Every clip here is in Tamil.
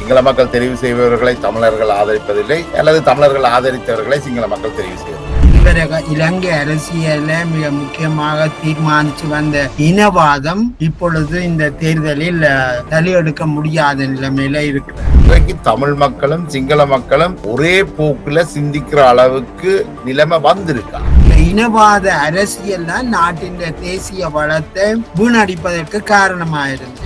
சிங்கள மக்கள் தெரிவு செய்பவர்களை தமிழர்கள் ஆதரிப்பதில்லை, அல்லது தமிழர்கள் ஆதரித்தவர்களை சிங்கள மக்கள் தெரிவு செய்வதில்லை. இதுவரை இலங்கை அரசியல மிக முக்கியமாக தீர்மானித்து வந்த இனவாதம் இப்பொழுது இந்த தேர்தலில் தலையெடுக்க முடியாத நிலைமையில இருக்கு. இன்றைக்கு தமிழ் மக்களும் சிங்கள மக்களும் ஒரே போக்குல சிந்திக்கிற அளவுக்கு நிலைமை வந்திருக்கா. இனவாத அரசியல் தான் நாட்டின் தேசிய வளத்தை வீணடிப்பதற்கு காரணமாயிருந்து.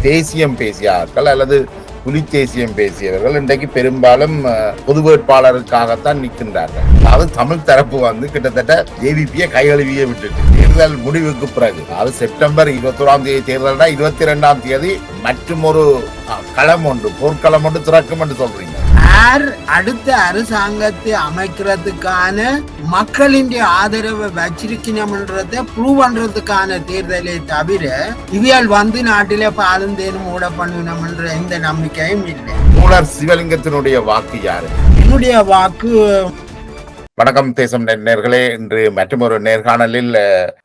தேசியம் பேசிய ஆட்கள் அல்லது புலி தேசியம் பேசியவர்கள் இன்றைக்கு பெரும்பாலும் பொது வேட்பாளருக்காகத்தான் நிற்கின்றார்கள். அதாவது தமிழ் தரப்பு கிட்டத்தட்ட ஜேவிபியை கையழுவிய விட்டுட்டு தேர்தல் முடிவுக்கு பிறகு, அதாவது செப்டம்பர் 21ஆம் தேதி தேர்தல்னா 22ஆம் தேதி மற்றும் ஒரு களம் ஒன்று, போர்க்களம் ஒன்று திறக்கும் என்று சொல்றீங்க. அடுத்த அரசாங்கத்தை அமைக்கிறதுக்கான மக்களின் ஆதரவை வச்சிருக்கணும்ன்றத ப்ரூவ் பண்றதுக்கான தேர்தலை தவிர இவியல் நாட்டில பாலந்தேனும் மூட பண்ணணும்ன்ற எந்த நம்பிக்கையும் இல்லை. தோழர் சிவலிங்கத்தினுடைய வாக்கு யாரு? என்னுடைய வாக்கு. வணக்கம் தேசம் நேயர்களே, இன்று மற்றொரு நேர்காணலில்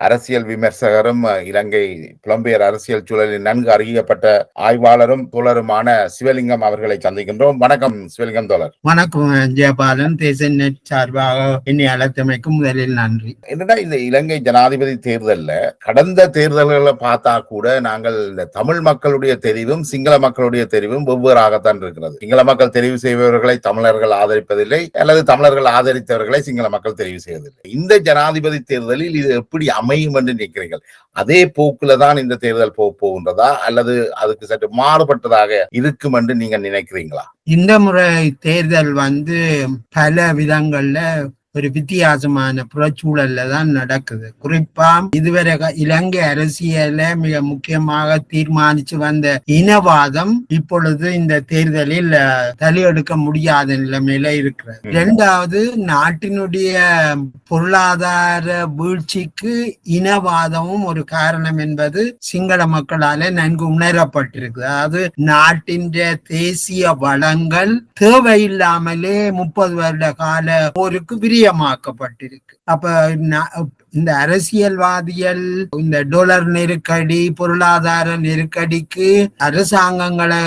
அரசியல் விமர்சகரும் இலங்கை புலம்பெயர் அரசியல் சூழலில் நன்கு அறியப்பட்ட ஆய்வாளரும் தோழருமான சிவலிங்கம் அவர்களை சந்திக்கின்றோம். வணக்கம் சிவலிங்கம் தோழர். வணக்கம் ஜெயபாலன். தேச நெட் சார்பாக என்னை அழைத்தமைக்கு முதலில் நன்றி. என்னடா இந்த இலங்கை ஜனாதிபதி தேர்தல்ல கடந்த தேர்தல்களை பார்த்தா கூட நாங்கள் இந்த தமிழ் மக்களுடைய தெரிவும் சிங்கள மக்களுடைய தெரிவும் வெவ்வேறாகத்தான் இருக்கிறது. சிங்கள மக்கள் தெரிவு செய்பவர்களை தமிழர்கள் ஆதரிப்பதில்லை, அல்லது தமிழர்கள் ஆதரித்தவர்களை சிங்கள மக்கள் தெரிவு செய்வதில்லை. இந்த ஜனாதிபதி தேர்தலில் இது எப்படி அமையும் என்று நினைக்கிறீர்கள்? அதே போக்குல தான் இந்த தேர்தல் போகின்றதா, அல்லது அதுக்கு சற்று மாறுபட்டதாக இருக்கும் என்று நீங்க நினைக்கிறீங்களா? இந்த முறை தேர்தல் பல விதங்கள்ல ஒரு வித்தியாசமான புறச்சூழல்ல தான் நடக்குது. குறிப்பா இதுவரை இலங்கை அரசியல மிக முக்கியமாக தீர்மானிச்சு வந்த இனவாதம் இப்பொழுது இந்த தேர்தலில் தலையெடுக்க முடியாத நிலைமையில இருக்கிறது. இரண்டாவது, நாட்டினுடைய பொருளாதார வீழ்ச்சிக்கு இனவாதமும் ஒரு காரணம் என்பது சிங்கள மக்களால நன்கு உணரப்பட்டிருக்கு. அதாவது நாட்டின் தேசிய வளங்கள் தேவையில்லாமலே 30 வருட கால போருக்கு பிரியமாக்கப்பட்டிருக்கு. அப்ப இந்த அரசியல்வாதிகள் இந்த டாலர் நெருக்கடி, பொருளாதார நெருக்கடிக்கு அரசாங்கங்களை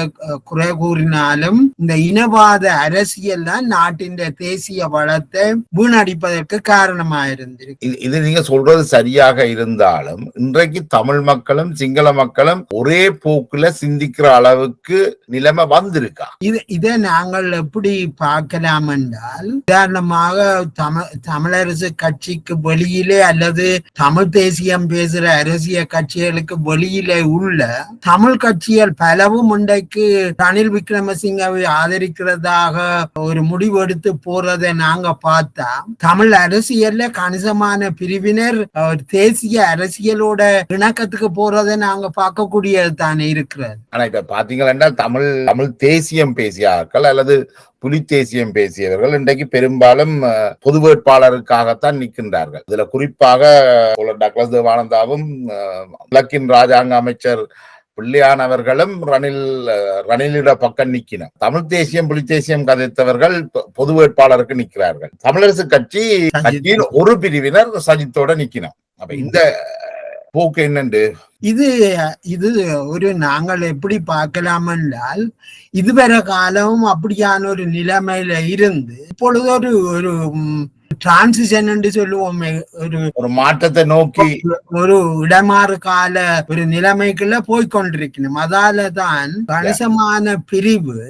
குறை கூறினாலும் இந்த இனவாத அரசியல் தான் நாட்டின் தேசிய வளத்தை வீணடிப்பதற்கு காரணமாயிருந்திருக்கு. இது நீங்க சொல்றது சரியாக இருந்தாலும் இன்றைக்கு தமிழ் மக்களும் சிங்கள மக்களும் ஒரே போக்குல சிந்திக்கிற அளவுக்கு நிலைமை வந்திருக்கா? இதை நாங்கள் எப்படி பார்க்கலாம் என்றால், உதாரணமாக தமிழரசு கட்சிக்கு வெளியிலே அல்லது தமிழ் தேசியம் பேசுற அரசியல் கட்சிகளுக்கு வெளியிலே உள்ள தமிழ் கட்சிகள் பலவும் இன்றைக்கு ரணில் விக்ரமசிங்கவை ஆதரிக்கிறதாக ஒரு முடிவெடுத்து போறதை நாங்க பார்த்தா, தமிழ் அரசியல்ல கணிசமான பிரிவினர் தேசிய அரசியலோட இணக்கத்துக்கு போறதை நாங்க பார்க்கக்கூடியது தானே இருக்கிறது. ஆனா இப்ப பாத்தீங்கன்னா தமிழ் தேசியம் பேசிய ஆட்கள் அல்லது புலி தேசியம் பேசியவர்கள் இன்றைக்கு பெரும்பாலும் பொது வேட்பாளருக்காகத்தான் நிற்கின்றார்கள். இதுல குறிப்பாக டாக்டர் தேவானந்தாவும் இலக்கின் ராஜாங்க அமைச்சர் பிள்ளையானவர்களும் ரணிலிட பக்கம் நிக்கணும். தமிழ் தேசியம் புலி தேசியம் கதைத்தவர்கள் பொது வேட்பாளருக்கு நிற்கிறார்கள். தமிழரசு கட்சியில் ஒரு பிரிவினர் சஜித்தோட நிக்கணும். அப்ப இந்த போக்கு என்னண்டு இது ஒரு நாங்கள் எப்படி பார்க்கலாம் என்றால், இதுவரை காலம் அப்படியான ஒரு நிலைமையில இருந்து இப்பொழுது ஒரு டிரான்சிஷன் என்று சொல்லுவோமே, ஒரு மாற்றத்தை நோக்கி ஒரு இடமாறு கால ஒரு நிலைமைக்குள்ள போய்கொண்டிருக்கணும். அதால தான் கணிசமான பிரிவு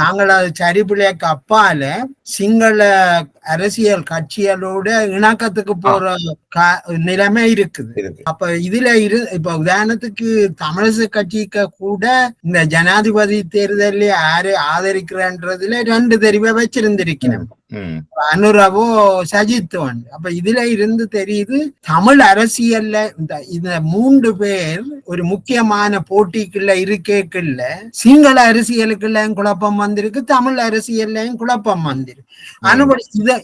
நாங்கள் அது சரிபிள்ளைக்கு அப்பால சிங்கள அரசியல் கட்சிகளோட இணக்கத்துக்கு போற நிலைமை இருக்குது. அப்ப இதுல இப்ப உதாரணத்துக்கு தமிழரசு கட்சிக்கு கூட இந்த ஜனாதிபதி தேர்தலில் யாரு ஆதரிக்கிறன்றதுல 2 தெரிவை வச்சிருந்திருக்கணும், அனுரவோ சஜித்வன். அப்ப இதுல இருந்து தெரியுது தமிழ் அரசியல்ல இந்த 3 பேர் ஒரு முக்கியமான போட்டிக்குள்ள இருக்கேக்குள்ள சிங்கள அரசியலுக்குள்ள குழப்பம் வந்திருக்கு, தமிழ் அரசியல்லையும் குழப்பம் வந்திருக்கு. ஆனா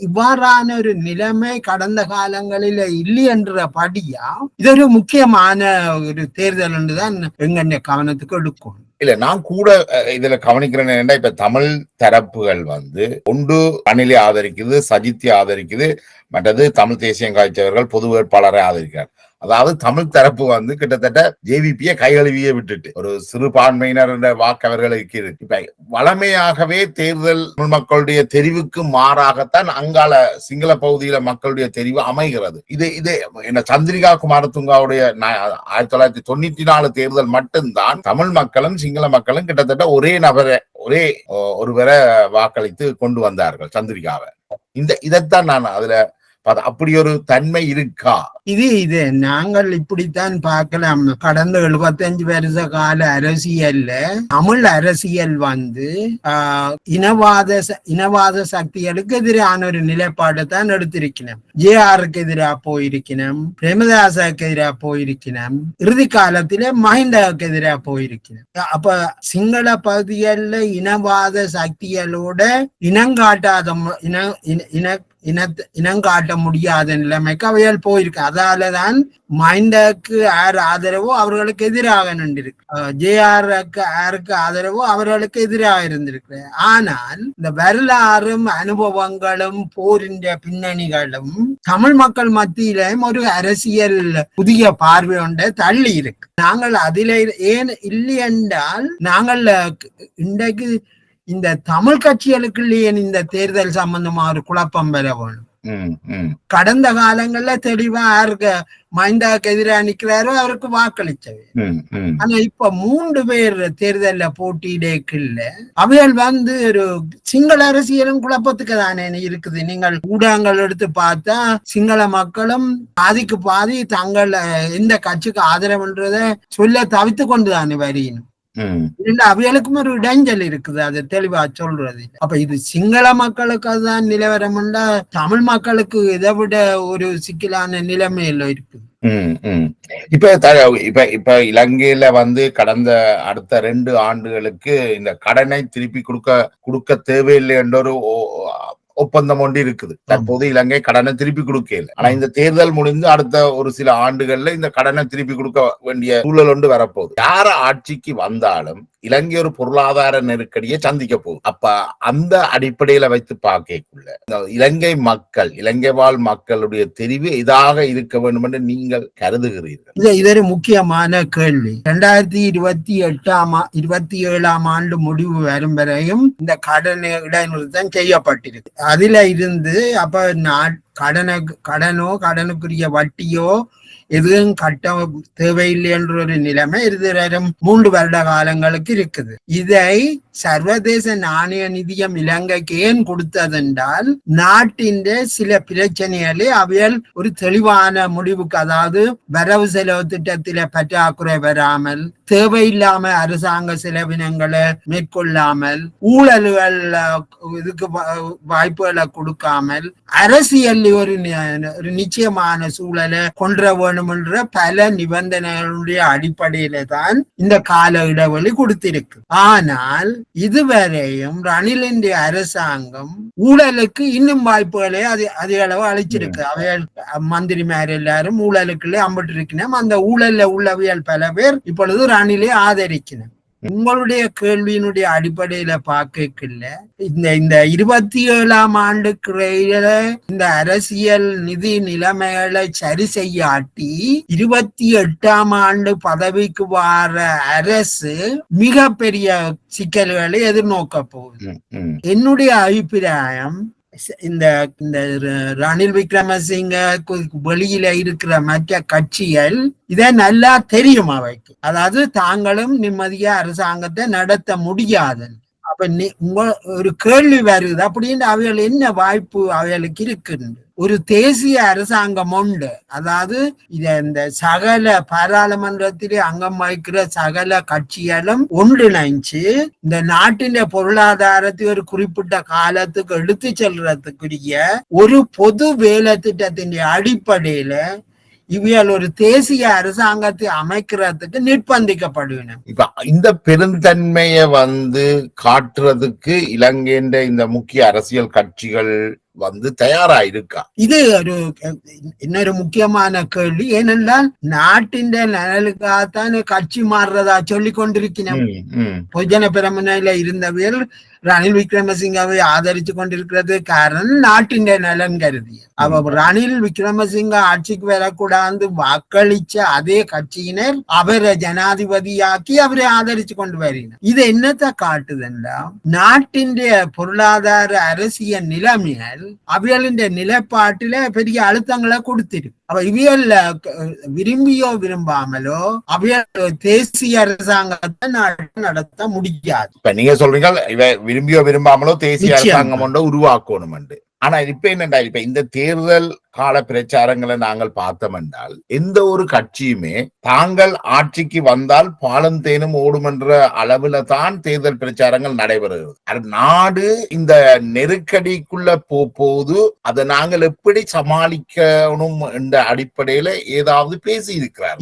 இவ்வாறான ஒரு நிலைமை கடந்த காலங்களில இல்லை என்ற படியா இது ஒரு முக்கியமான ஒரு தேர்தல் என்றுதான் எங்க கவனத்துக்கு எடுக்கும். இல்ல, நான் கூட இதுல கவனிக்கிறேன் என்னன்னா, இப்ப தமிழ் தரப்புகள் ஒன்று ரணிலை ஆதரிக்குது, சஜித்தை ஆதரிக்குது, மற்றது தமிழ் தேசியம் காய்ச்சவர்கள் பொது வேட்பாளரை ஆதரிக்கிறார். அதாவது தமிழ் தரப்பு வந்து கிட்டத்தட்ட ஜேவிபியை கைகழுவியே விட்டுட்டு ஒரு சிறுபான்மையினர் வாக்கு அவர்களுக்கு இருக்கு. இப்ப வளமையாகவே தேர்தல் மக்களுடைய தெரிவுக்கு மாறாகத்தான் அங்கால சிங்கள பகுதியில மக்களுடைய தெரிவு அமைகிறது. இது என்ன சந்திரிகா குமாரதுங்காவுடைய 1994 தேர்தல் மட்டும்தான் தமிழ் மக்களும் சிங்கள மக்களும் கிட்டத்தட்ட ஒரே ஒருவரை வாக்களித்து கொண்டு வந்தார்கள் சந்திரிகாவை. இதைத்தான் நான் அதுல அப்படி ஒரு தன்மை இருக்கா? இது நாங்கள் இப்படித்தான் பார்க்கலாம். கடந்த 75 வருஷ கால அரசியல்ல தமிழ் அரசியல் வந்து இனவாத சக்திகளுக்கு எதிரான ஒரு நிலைப்பாடு தான் எடுத்திருக்கணும். ஜேஆருக்கு எதிராக போயிருக்கணும், பிரேமதாசாவுக்கு எதிராக போயிருக்கணும், இறுதி காலத்தில மஹிந்தாவுக்கு எதிராக போயிருக்கணும். அப்ப சிங்கள பகுதிகளில் இனவாத சக்திகளோட இனங்காட்ட முடியாத நிலைமைக்கு அவையால் போயிருக்கு. அதாலதான் மஹிந்தக்கு யார் ஆதரவோ அவர்களுக்கு எதிராக நின்றிருக்கு, ஜேஆருக்கு ஆதரவோ அவர்களுக்கு எதிராக இருந்திருக்கு. ஆனால் இந்த வரலாறும் அனுபவங்களும் போரின் பின்னணிகளும் தமிழ் மக்கள் மத்தியிலும் ஒரு அரசியல் புதிய பார்வை ஒன்றை தள்ளி இருக்கு. நாங்கள் அதில் ஏன் இல்லை என்றால் நாங்கள் இன்றைக்கு இந்த தமிழ் கட்சிகளுக்குள்ளேயே இந்த தேர்தல் சம்பந்தமா ஒரு குழப்பம் பெற வேணும். கடந்த காலங்கள்ல தெளிவா யாருக்கு மஹிந்தாவுக்கு எதிராக நிக்கிறாரோ அவருக்கு வாக்களிச்சவை. ஆனா இப்ப 3 பேர் தேர்தல்ல போட்டியிடக்குள்ள அவைகள் வந்து ஒரு சிங்கள அரசியலும் குழப்பத்துக்கு தானே இருக்குது. நீங்கள் ஊடகங்கள் எடுத்து பார்த்தா சிங்கள மக்களும் பாதிக்கு பாதி தங்கள் எந்த கட்சிக்கு ஆதரவுன்றத சொல்ல தவித்து கொண்டுதானே வரையணும். அவைகளுக்கும் ஒரு இடைஞ்சல் இருக்குது, அது தெளிவா சொல்றது. அப்ப இது சிங்கள மக்களுக்கு அதுதான் நிலவரம்னா தமிழ் மக்களுக்கு இதை விட ஒரு சிக்கலான நிலைமையில இருக்குது. இப்ப இலங்கையில வந்து கடந்த அடுத்த 2 ஆண்டுகளுக்கு இந்த கடனை திருப்பி கொடுக்க தேவையில்லை என்ற ஒரு ஒப்பந்தம் ஒன்று இருக்குது. தற்போது இலங்கை கடனை திருப்பி கொடுக்கல. ஆனா இந்த தேர்தல் முடிந்து அடுத்த ஒரு சில ஆண்டுகள்ல இந்த கடனை திருப்பி கொடுக்க வேண்டிய சூழல் ஒன்று வரப்போகுது. யார ஆட்சிக்கு வந்தாலும் இலங்கை ஒரு பொருளாதார நெருக்கடியை சந்திக்க போகுது. அப்ப அந்த அடிப்படையில வைத்து பார்க்கக்குள்ள இலங்கை வாழ் மக்களுடைய தெரிவு இதாக இருக்க வேண்டும் என்று நீங்கள் கருதுகிறீர்கள்? இது ஒரு முக்கியமான கேள்வி. 2027 ஆண்டு முடிவு வரும் வரையும் இந்த கடன் இடைநிறுத்தம் செய்யப்பட்டிருக்கு. அதுல இருந்து அப்ப கடனுக்குரிய வட்டியோ எதுவும் கட்ட தேவையில்லை என்ற ஒரு நிலைமை 3 வருட காலங்களுக்கு இருக்குது. இதை சர்வதேச நாணய நிதியம் இலங்கைக்கு ஏன் கொடுத்ததென்றால் நாட்டின் சில பிரச்சனைகளே அவையால் ஒரு தெளிவான முடிவுக்கு, அதாவது வரவு செலவு திட்டத்தில பற்றாக்குறை வராமல், தேவையில்லாம அரசாங்க செலவினங்களை மேற்கொள்ளாமல், ஊழல்கள் இதுக்கு வாய்ப்புகளை கொடுக்காமல், அரசியல் ஒரு நிச்சயமான சூழலை கொண்டு வேணும் என்ற பல நிபந்தனைகளுடைய அடிப்படையில தான் இந்த கால இடைவெளி கொடுத்திருக்கு. ஆனால் இதுவரையும் ரணிலின் அரசாங்கம் ஊழலுக்கு இன்னும் வாய்ப்புகளை அதிக அளவு அளிச்சிருக்கு. அவையால் மந்திரிமார் எல்லாரும் ஊழலுக்குள்ளே அம்பிட்டு இருக்கணும். அந்த ஊழல்ல உள்ளவையால் பல பேர் இப்பொழுது ரணிலை ஆதரிக்கணும். உங்களுடைய கேள்வியினுடைய அடிப்படையில பார்க்கல இந்த 27ஆம் ஆண்டுக்கு இந்த அரசியல் நிதி நிலைமைகளை சரி செய்யாட்டி 28ஆம் ஆண்டு பதவிக்கு வர அரசு மிகப்பெரிய சிக்கல்களை எதிர்நோக்க போகுது. என்னுடைய அபிப்பிராயம், இந்த ரணில் விக்ரமசிங்க வெளியில இருக்கிற மற்ற கட்சிகள் இதை நல்லா தெரியும் அவைக்கு. அதாவது தாங்களும் நிம்மதியா அரசாங்கத்தை நடத்த முடியாது. அப்ப ஒரு கேள்வி வருது, அப்படின்னு அவைகள் என்ன வாய்ப்பு அவைகளுக்கு இருக்குன்னு. ஒரு தேசிய அரசாங்கம் உண்டு, அதாவது இந்த சகல பாராளுமன்றத்திலே அங்கம் வகிக்கிற சகல கட்சிகளும் ஒன்றிணைச்சு இந்த நாட்டின் பொருளாதாரத்தை ஒரு குறிப்பிட்ட காலத்துக்கு எடுத்து செல்றதுக்குரிய ஒரு பொது வேலை திட்டத்தின் அடிப்படையில இவையால் ஒரு தேசிய அரசாங்கத்தை அமைக்கிறதுக்கு நிர்பந்திக்கப்படுவேன். இப்ப இந்த பெருந்தன்மையை காட்டுறதுக்கு இலங்கையின் இந்த முக்கிய அரசியல் கட்சிகள் தயாரா இருக்கா? இது இன்னொரு முக்கியமான கேள்வி. ஏனென்றால் நாட்டின் நலனுக்காகத்தான் கட்சி மாறுறதா சொல்லி கொண்டிருக்கிறோம். பொதுஜன பிரமுனையில இருந்தவர்கள் ரணில் விக்ரமசிங்கவை ஆதரிச்சு கொண்டிருக்கிறது காரணம் நாட்டின் நலன் கருதி. அவ ரணில் விக்ரமசிங்க ஆட்சிக்கு வரக்கூடாது வாக்களிச்ச அதே கட்சியினர் அவரை ஜனாதிபதியாக்கி அவரை ஆதரிச்சு கொண்டு வருகிறார். இது என்னத்தை காட்டுதுன்னா நாட்டின் பொருளாதார அரசியல் நிலைமைகள் அவைகளின் நிலைப்பாட்டில பெரிய அழுத்தங்களை கொடுத்திருக்கு. அப்ப இவியல் விரும்பியோ விரும்பாமலோ அவையல் தேசிய அரசாங்கத்தை நடத்த முடியாது. இப்ப நீங்க சொல்றீங்க விரும்பியோ விரும்பாமலோ தேசிய அரசாங்கம் ஒன்றை உருவாக்கணும். ஆனா இப்ப என்னண்டா, இப்ப இந்த தேர்தல் கால பிரச்சாரங்களை நாங்கள் பார்த்தோம் என்றால் எந்த ஒரு கட்சியுமே தாங்கள் ஆட்சிக்கு வந்தால் பாலம் தேனும் ஓடும் என்ற அளவுல தான் தேர்தல் பிரச்சாரங்கள் நடைபெறுகிறது. நாடு இந்த நெருக்கடிக்குள்ள போது அதை நாங்கள் எப்படி சமாளிக்கணும் என்ற அடிப்படையில ஏதாவது பேசி இருக்கிறார்.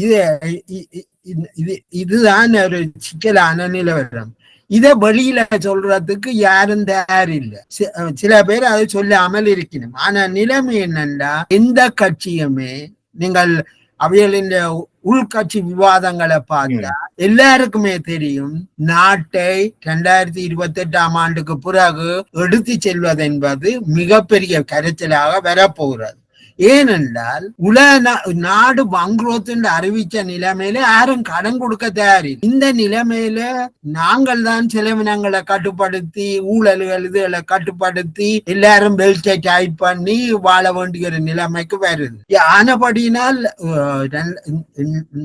இதுதான் ஒரு சிக்கலான நிலவரம். இத வெளியில சொல்றதுக்கு யாரும் தயார் இல்லை. சில பேர் அதை சொல்லாமல் இருக்கணும். ஆனா நிலைமை என்னன்னா எந்த கட்சியுமே நீங்கள் அவைகளின் உள்கட்சி விவாதங்களை பார்த்தா எல்லாருக்குமே தெரியும் நாட்டை 2028 ஆண்டுக்கு பிறகு எடுத்து செல்வது என்பது மிகப்பெரிய கரைச்சலாக வரப்போகிறது. ஏனென்றால் நாடு வங்குரோத்து அறிவிச்ச நிலைமையில யாரும் கடன் கொடுக்க தயாரில்லை. இந்த நிலைமையில நாங்கள் தான் செலவினங்களை கட்டுப்படுத்தி ஊழல்கள் இதுகளை கட்டுப்படுத்தி எல்லாரும் பெல்ட்டை டைட் பண்ணி வாழ வேண்டிய ஒரு நிலைமைக்கு வருது. ஆனபடியினால்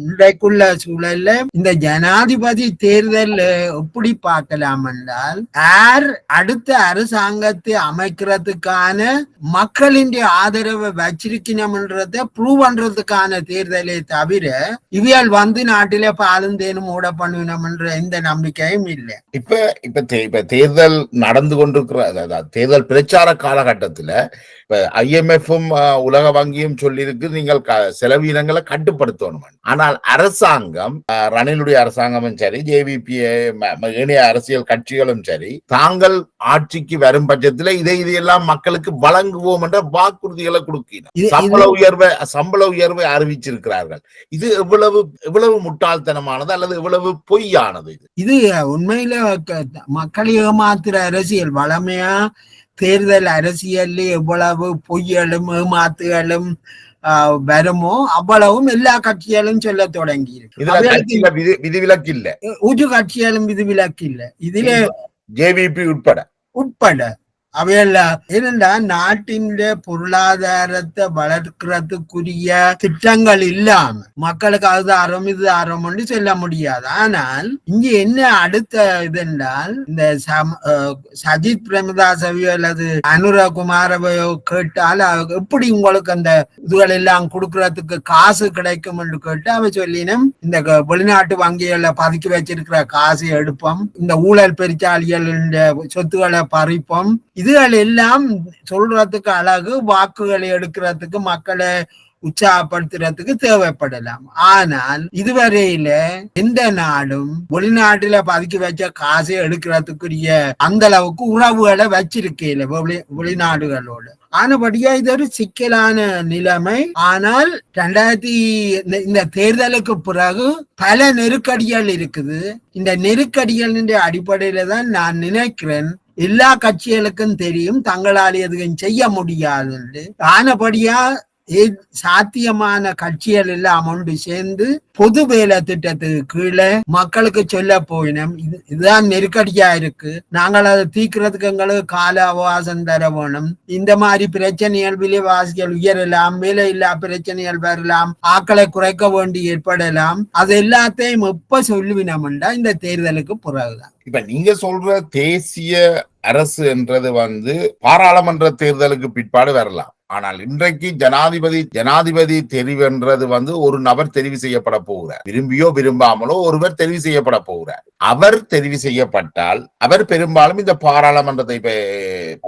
இன்றைக்குள்ள சூழல்ல இந்த ஜனாதிபதி தேர்தல் எப்படி பார்க்கலாம் என்றால் யார் அடுத்த அரசாங்கத்தை அமைக்கிறதுக்கான மக்களின் ஆதரவை வச்சிருக்கணும்ன்றத ப்ரூவ் பண்றதுக்கான தேர்தலை தவிர இவியல் நாட்டில பாலும் தேனும் ஓட பண்ணணும்ன்ற எந்த நம்பிக்கையும் இல்லை. இப்ப தேர்தல் நடந்து கொண்டிருக்கிற தேர்தல் பிரச்சார காலகட்டத்துல இப்ப IMF-ம் உலக வங்கியும் சொல்லியிருக்கு நீங்கள் செலவினங்களை கட்டுப்படுத்தணும். ஆனால் அரசாங்கம், ரணிலுடைய அரசாங்கமும் சரி, JVP ஏனைய அரசியல் கட்சிகளும் சரி, தாங்கள் ஆட்சிக்கு வரும் பட்சத்துல இதையெல்லாம் மக்களுக்கு வழங்குவோம் என்ற வாக்குறுதிகளை கொடுக்கணும். சம்பள உயர்வை அறிவிச்சிருக்கிறார்கள். இது எவ்வளவு முட்டாள்தனமானது அல்லது எவ்வளவு பொய்யானது? இது உண்மையில மக்களை ஏமாத்துற அரசியல். வளமையா தேர்தல் அரசியல் எவ்வளவு பொய்யலும் ஏமாத்துகளும் வருமோ அவ்வளவும் எல்லா கட்சிகளும் சொல்ல தொடங்கி இருக்கு. விதிவிலக்கு இல்ல, ஒரு கட்சிகளும் விதிவிலக்கு இல்ல. இதுல JVP உட்பட அவையெல்லாம் ஏனென்றா நாட்டின் பொருளாதாரத்தை வளர்க்கிறதுக்குரிய திட்டங்கள் இல்லாம மக்களுக்கு அது அறம் இது அறம் என்று சொல்ல முடியாது. ஆனால் இங்க என்ன அடுத்த இது என்றால் இந்த சஜித் பிரேமதாசவையோ அல்லது அனுரகுமாரவையோ கேட்டால் எப்படி உங்களுக்கு அந்த இதுகள் எல்லாம் கொடுக்கறதுக்கு காசு கிடைக்கும் என்று கேட்டு அவ சொல்லினும் இந்த வெளிநாட்டு வங்கிகளை பதுக்கி வச்சிருக்கிற காசை எடுப்போம், இந்த ஊழல் பெருச்சாளிகள் சொத்துக்களை பறிப்போம். இதுகள் எல்லாம் சொல்றதுக்கு அழகு, வாக்குகளை எடுக்கிறதுக்கு மக்களை உற்சாகப்படுத்துறதுக்கு தேவைப்படலாம். ஆனால் இதுவரையில எந்த நாடும் வெளிநாட்டுல பதுக்கி வச்ச காசை எடுக்கிறதுக்குரிய அந்த அளவுக்கு உறவுகளை வச்சிருக்கல வெளிநாடுகளோட. ஆனபடியா இது ஒரு சிக்கலான நிலைமை. ஆனால் இந்த தேர்தலுக்கு பிறகு பல நெருக்கடிகள் இருக்குது. இந்த நெருக்கடிகளின் அடிப்படையில தான் நான் நினைக்கிறேன் எல்லா கட்சிகளுக்கும் தெரியும் தங்களால் எதுவும் செய்ய முடியாது. ஆனபடியா சாத்தியமான கட்சிகள் எல்லாம் ஒன்று சேர்ந்து பொது வேலை திட்டத்துக்கு கீழே மக்களுக்கு சொல்ல போயினோம், இதுதான் நெருக்கடியா இருக்கு, நாங்கள் அதை தீர்க்கிறதுக்கு எங்களுக்கு கால அவகாசம் தர வேணும், இந்த மாதிரி பிரச்சனைகள் விலைவாசிகள் உயரலாம், வேலை இல்லா பிரச்சனைகள் வரலாம், ஆக்களை குறைக்க வேண்டி ஏற்படலாம், அது எல்லாத்தையும் எப்ப சொல்லுவினோம்டா இந்த தேர்தலுக்கு பிறகுதான். இப்ப நீங்க சொல்ற தேசிய அரசு என்றது பாராளுமன்ற தேர்தலுக்கு பிற்பாடு வரலாம். ஆனால் இன்றைக்கு ஜனாதிபதி தெரிவுன்றது ஒரு நபர் தெரிவு செய்யப்பட போகிறார். விரும்பியோ விரும்பாமலோ ஒருவர் தெரிவு செய்யப்பட போகிறார். அவர் தெரிவு செய்யப்பட்டால் அவர் பெரும்பாலும் இந்த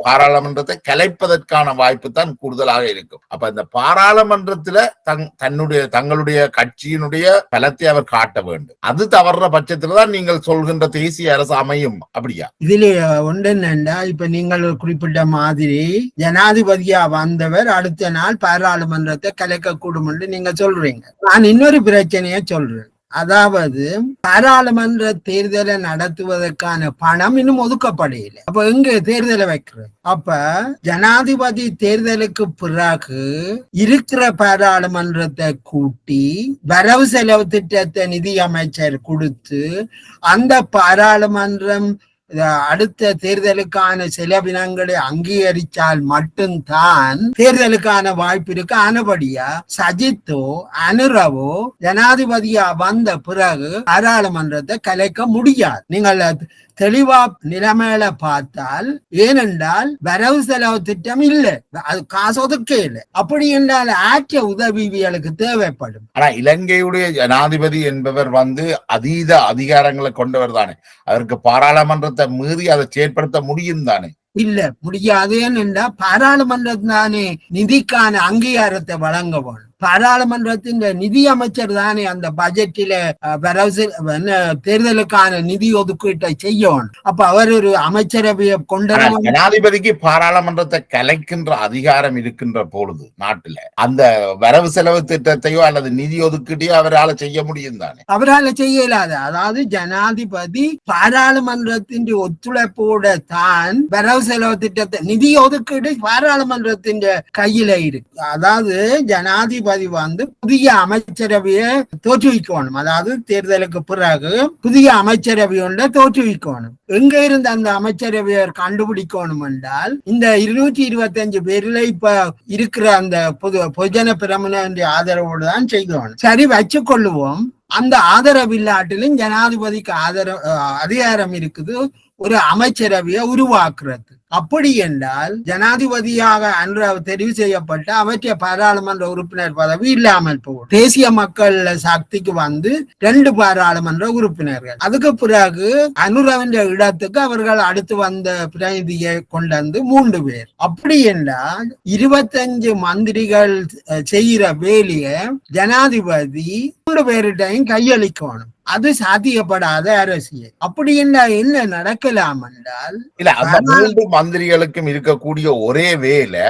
பாராளுமன்றத்தை கலைப்பதற்கான வாய்ப்பு தான் கூடுதலாக இருக்கும். அப்ப இந்த பாராளுமன்றத்துல தங்களுடைய கட்சியினுடைய பலத்தை அவர் காட்ட வேண்டும். அது தவறுற பட்சத்துலதான் நீங்கள் சொல்கின்ற தேசிய அரசு அமையும். அப்படியா? இதுல ஒன்று என்னண்டா, இப்ப நீங்கள் குறிப்பிட்ட மாதிரி ஜனாதிபதியா வந்தவர் அடுத்த நாள் பாராளுமன்றத்தை கலைக்க கூடும் என்று நீங்க சொல்றீங்க. நான் இன்னொரு பிரச்சனைய சொல்றேன். அதாவது பாராளுமன்ற தேர்தலை நடத்துவதற்கான பணம் இன்னும் ஒதுக்கப்படையில. அப்ப எங்க தேர்தலை வைக்கிறது? அப்ப ஜனாதிபதி தேர்தலுக்கு பிறகு இருக்கிற பாராளுமன்றத்தை கூட்டி வரவு செலவு திட்டத்தை நிதி அமைச்சர் கொடுத்து அந்த பாராளுமன்றம் அடுத்த தேர்தலுக்கான செலவினங்களை அங்கீகரித்தால் மட்டும்தான் தேர்தலுக்கான வாய்ப்பு இருக்கு. ஆனபடியா சஜித்தோ அனுரவோ ஜனாதிபதியா வந்த பிறகு பாராளுமன்றத்தை கலைக்க முடியாது. நீங்கள் தெளிவா நிலைமையில பார்த்தால், ஏனென்றால் வரவு செலவு திட்டம் இல்லை, அது காசு ஒதுக்கே இல்லை. அப்படி என்றால் ஆற்ற உதவிகளுக்கு தேவைப்படும். ஆனா இலங்கையுடைய ஜனாதிபதி என்பவர் அதீத அதிகாரங்களை கொண்டவர் தானே. அதற்கு பாராளுமன்றத்தை மீறி அதை செயற்படுத்த முடியும் தானே? இல்ல, முடியாது. ஏனென்றா பாராளுமன்றம் தானே நிதிக்கான அங்கீகாரத்தை வழங்க வேணும். பாராளுமன்றத்தின் நிதி அமைச்சர் தானே அந்த பட்ஜெட்டில தேர்தலுக்கான நிதி ஒதுக்கீட்டை செய்யணும். அப்ப அவர் ஒரு அமைச்சரவையை கொண்ட ஜனாதிபதிக்கு பாராளுமன்றத்தை கலைக்கின்ற அதிகாரம் இருக்கின்ற பொழுது நாட்டுல அந்த வரவு செலவு திட்டத்தையோ அல்லது நிதி ஒதுக்கீட்டையோ அவரால் செய்ய முடியும் தானே? அவரால் செய்ய இயலாது. அதாவது ஜனாதிபதி பாராளுமன்றத்தின் ஒத்துழைப்போட தான் வரவு செலவு திட்டத்தை நிதி ஒதுக்கீடு பாராளுமன்றத்தின் கையில இருக்கு. அதாவது ஜனாதிபதி புதிய அமைச்சரவையை தோற்றுவிக்கணும். அதாவது தேர்தலுக்கு பிறகு புதிய அமைச்சரவை ஒன்றை தோற்றுவிக்கணும். எங்க இருந்து அந்த அமைச்சரவையை கண்டுபிடிக்கணும் என்றால், இந்த 225 பேர்ல இப்ப இருக்கிற அந்த பொதுஜன பிரமுன ஆதரவோடு தான் செய்யணும். சரி, வச்சு கொள்ளுவோம். அந்த ஆதரவு இல்லாட்டிலும் ஜனாதிபதிக்கு அதிகாரம் இருக்குது ஒரு அமைச்சரவையை உருவாக்குறது. அப்படி என்றால் ஜனாதிபதியாக தெரிவு செய்யப்பட்ட அவற்றை பாராளுமன்ற உறுப்பினர் பதவி இல்லாமல் போகும். தேசிய மக்கள் சக்திக்கு 2 பாராளுமன்ற உறுப்பினர்கள். அதுக்கு பிறகு அனுரவின் இடத்துக்கு அவர்கள் அடுத்து வந்த பிரதிநிதியை கொண்டு 3 பேர். அப்படி என்றால் 25 மந்திரிகள் செய்கிற வேலையை ஜனாதிபதி 3 பேரிட்டையும் கையளிக்கணும். அது சாத்தியப்படாத அரசியல். அப்படி என்ன நடக்கலாம் என்றால், இல்ல அந்த 3 மந்திரிகளுக்கும் இருக்கக்கூடிய ஒரே வேலை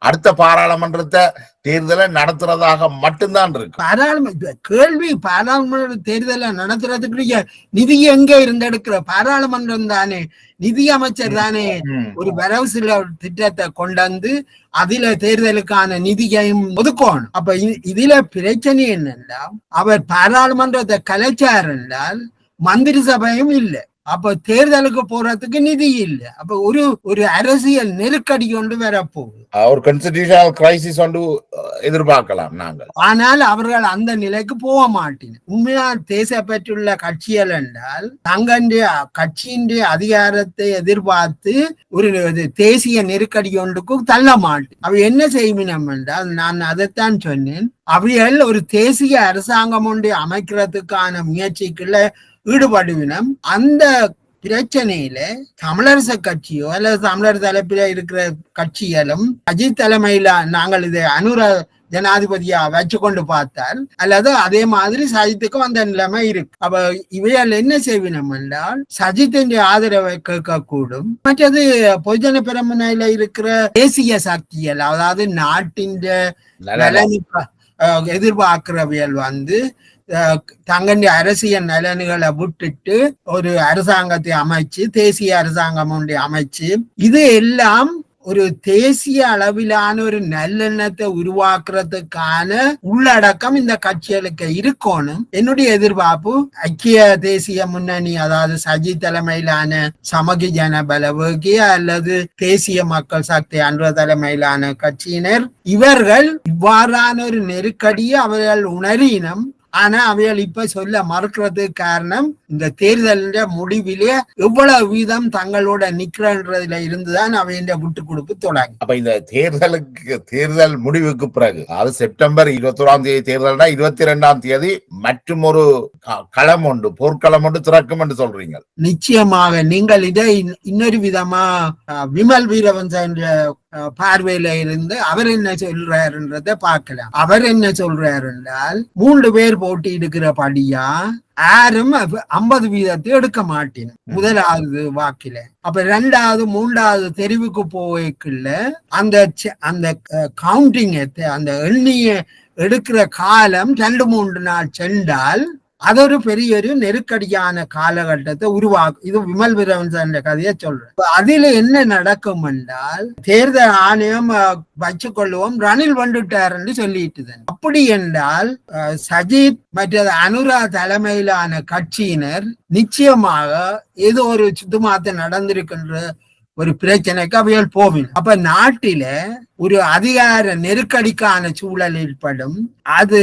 அடுத்த பாராளுமன்றத்தை தேர்தலை நடத்துறதாக மட்டும்தான் இருக்கு. கேள்வி பாராளுமன்ற தேர்தலை நடத்துறதுக்கு நிதி எங்க இருந்து எடுக்கிற? பாராளுமன்றம் தானே, நிதி அமைச்சர் தானே ஒரு வரவு செலவு திட்டத்தை கொண்டு அதுல தேர்தலுக்கான நிதியையும் ஒதுக்கணும். அப்ப இதுல பிரச்சனை என்னன்னா, அவர் பாராளுமன்றத்தை கலைச்சார் என்றால் மந்திரி சபையும் இல்லை. அப்ப தேர்தலுக்கு போறதுக்கு நிதி இல்லை. அப்ப ஒரு அரசியல் நெருக்கடி கொண்டு வரப்போகுது. ஒரு கான்ஸ்டிடியூஷனல் கிரைசிஸ் ஒன்று எதிர்பார்க்கலாம் நாங்கள். ஆனால் அவர்கள் அந்த நிலைக்கு போக மாட்டேன். உண்மையா தேசப்பற்றுள்ள கட்சிகள் என்றால் தங்களுடைய கட்சியின் அதிகாரத்தை எதிர்பார்த்து ஒரு தேசிய நெருக்கடி ஒன்றுக்கு தள்ள மாட்டேன். அவை என்ன செய்வினம் என்றால், நான் அதைத்தான் சொன்னேன், அவைகள் ஒரு தேசிய அரசாங்கம் ஒன்றை அமைக்கிறதுக்கான முயற்சிக்குள்ள ஈடுபடுவினம். அந்த பிரச்சனையில தமிழரசு கட்சியோ அல்லது தமிழர் தலைப்பில இருக்கிற கட்சிகளும் அஜித் தலைமையில நாங்கள் இதை ஜனாதிபதியா வச்சு கொண்டு பார்த்தால், அல்லது அதே மாதிரி சஜித்துக்கு வந்த நிலைமை இருக்கு. அப்ப இவையால் என்ன செய்வினம் என்றால், சஜித்தின் ஆதரவை கேட்கக்கூடும். மற்றது பொதுஜன பெரமுனையில இருக்கிற தேசிய சக்திகள், அதாவது நாட்டின் எதிர்பார்க்கிறவையல் தங்களுடைய அரசியல் நலன்களை விட்டுட்டு ஒரு அரசாங்கத்தை அமைச்சு, தேசிய அரசாங்கம் ஒன்றை அமைச்சு, இது எல்லாம் ஒரு தேசிய அளவிலான ஒரு நல்லெண்ணத்தை உருவாக்குறதுக்கான உள்ளடக்கம் இந்த கட்சிகளுக்கு இருக்கணும். என்னுடைய எதிர்பார்ப்பு ஐக்கிய தேசிய முன்னணி, அதாவது சஜித் தலைமையிலான சமகி ஜனபலவேகி அல்லது தேசிய மக்கள் சக்தி அன்ற தலைமையிலான கட்சியினர், இவர்கள் இவ்வாறான ஒரு நெருக்கடியை அவர்கள் உணரினம். ஆனா அவைகள் இப்ப சொல்ல மறுக்கிறதுக்கு காரணம், இந்த தேர்தலிന്റെ முடிவிலே எவ்வளவு வீதம் தங்களோட நிக்கிறதுல இருந்துதான் அவையின் விட்டு கொடுப்பு தொடங்கி. அப்ப இந்த தேர்தல் முடிவுக்கு பிறகு, அதாவது செப்டம்பர் 21ஆம் தேதி தேர்தல்னா 22ஆம் தேதி மற்றும் ஒரு களம் ஒன்று, போர்க்களம் ஒன்று திறக்கும் என்று சொல்றீங்க. நிச்சயமாக. நீங்கள் இதை இன்னொரு விதமா விமல் வீரவன்சன் பார்வையில இருந்து அவர் என்ன சொல்றாருன்றத பார்க்கலாம். அவர் என்ன சொல்றாரு என்றால், 3 பேர் போட்டி எடுக்கிறபடியா யாரும் 50 வீதத்தை எடுக்க மாட்டேன் முதலாவது வாக்கில. அப்ப 2வது 3வது தெரிவுக்கு போய்க்குள்ள அந்த கவுண்டிங் அந்த எண்ணிய எடுக்கிற காலம் 2-3 நாள் சென்றால் அது ஒரு பெரிய ஒரு நெருக்கடியான காலகட்டத்தை இது விமல் வீரவன்சன் கதையை சொல்றேன். அதுல என்ன நடக்கும் என்றால் தேர்தல் ஆணையம் வச்சுக்கொள்வோம் ரணில் வந்துட்டாருன்னு சொல்லிட்டு, அப்படி என்றால் சஜித் மற்ற அனுரா தலைமையிலான கட்சியினர் நிச்சயமாக ஏதோ ஒரு சுத்தமாத்த நடந்திருக்கின்ற ஒரு பிரச்சனைக்கு அவைகள் போவின். அப்ப நாட்டில ஒரு அதிகார நெருக்கடிக்கான சூழல் ஏற்படும். அது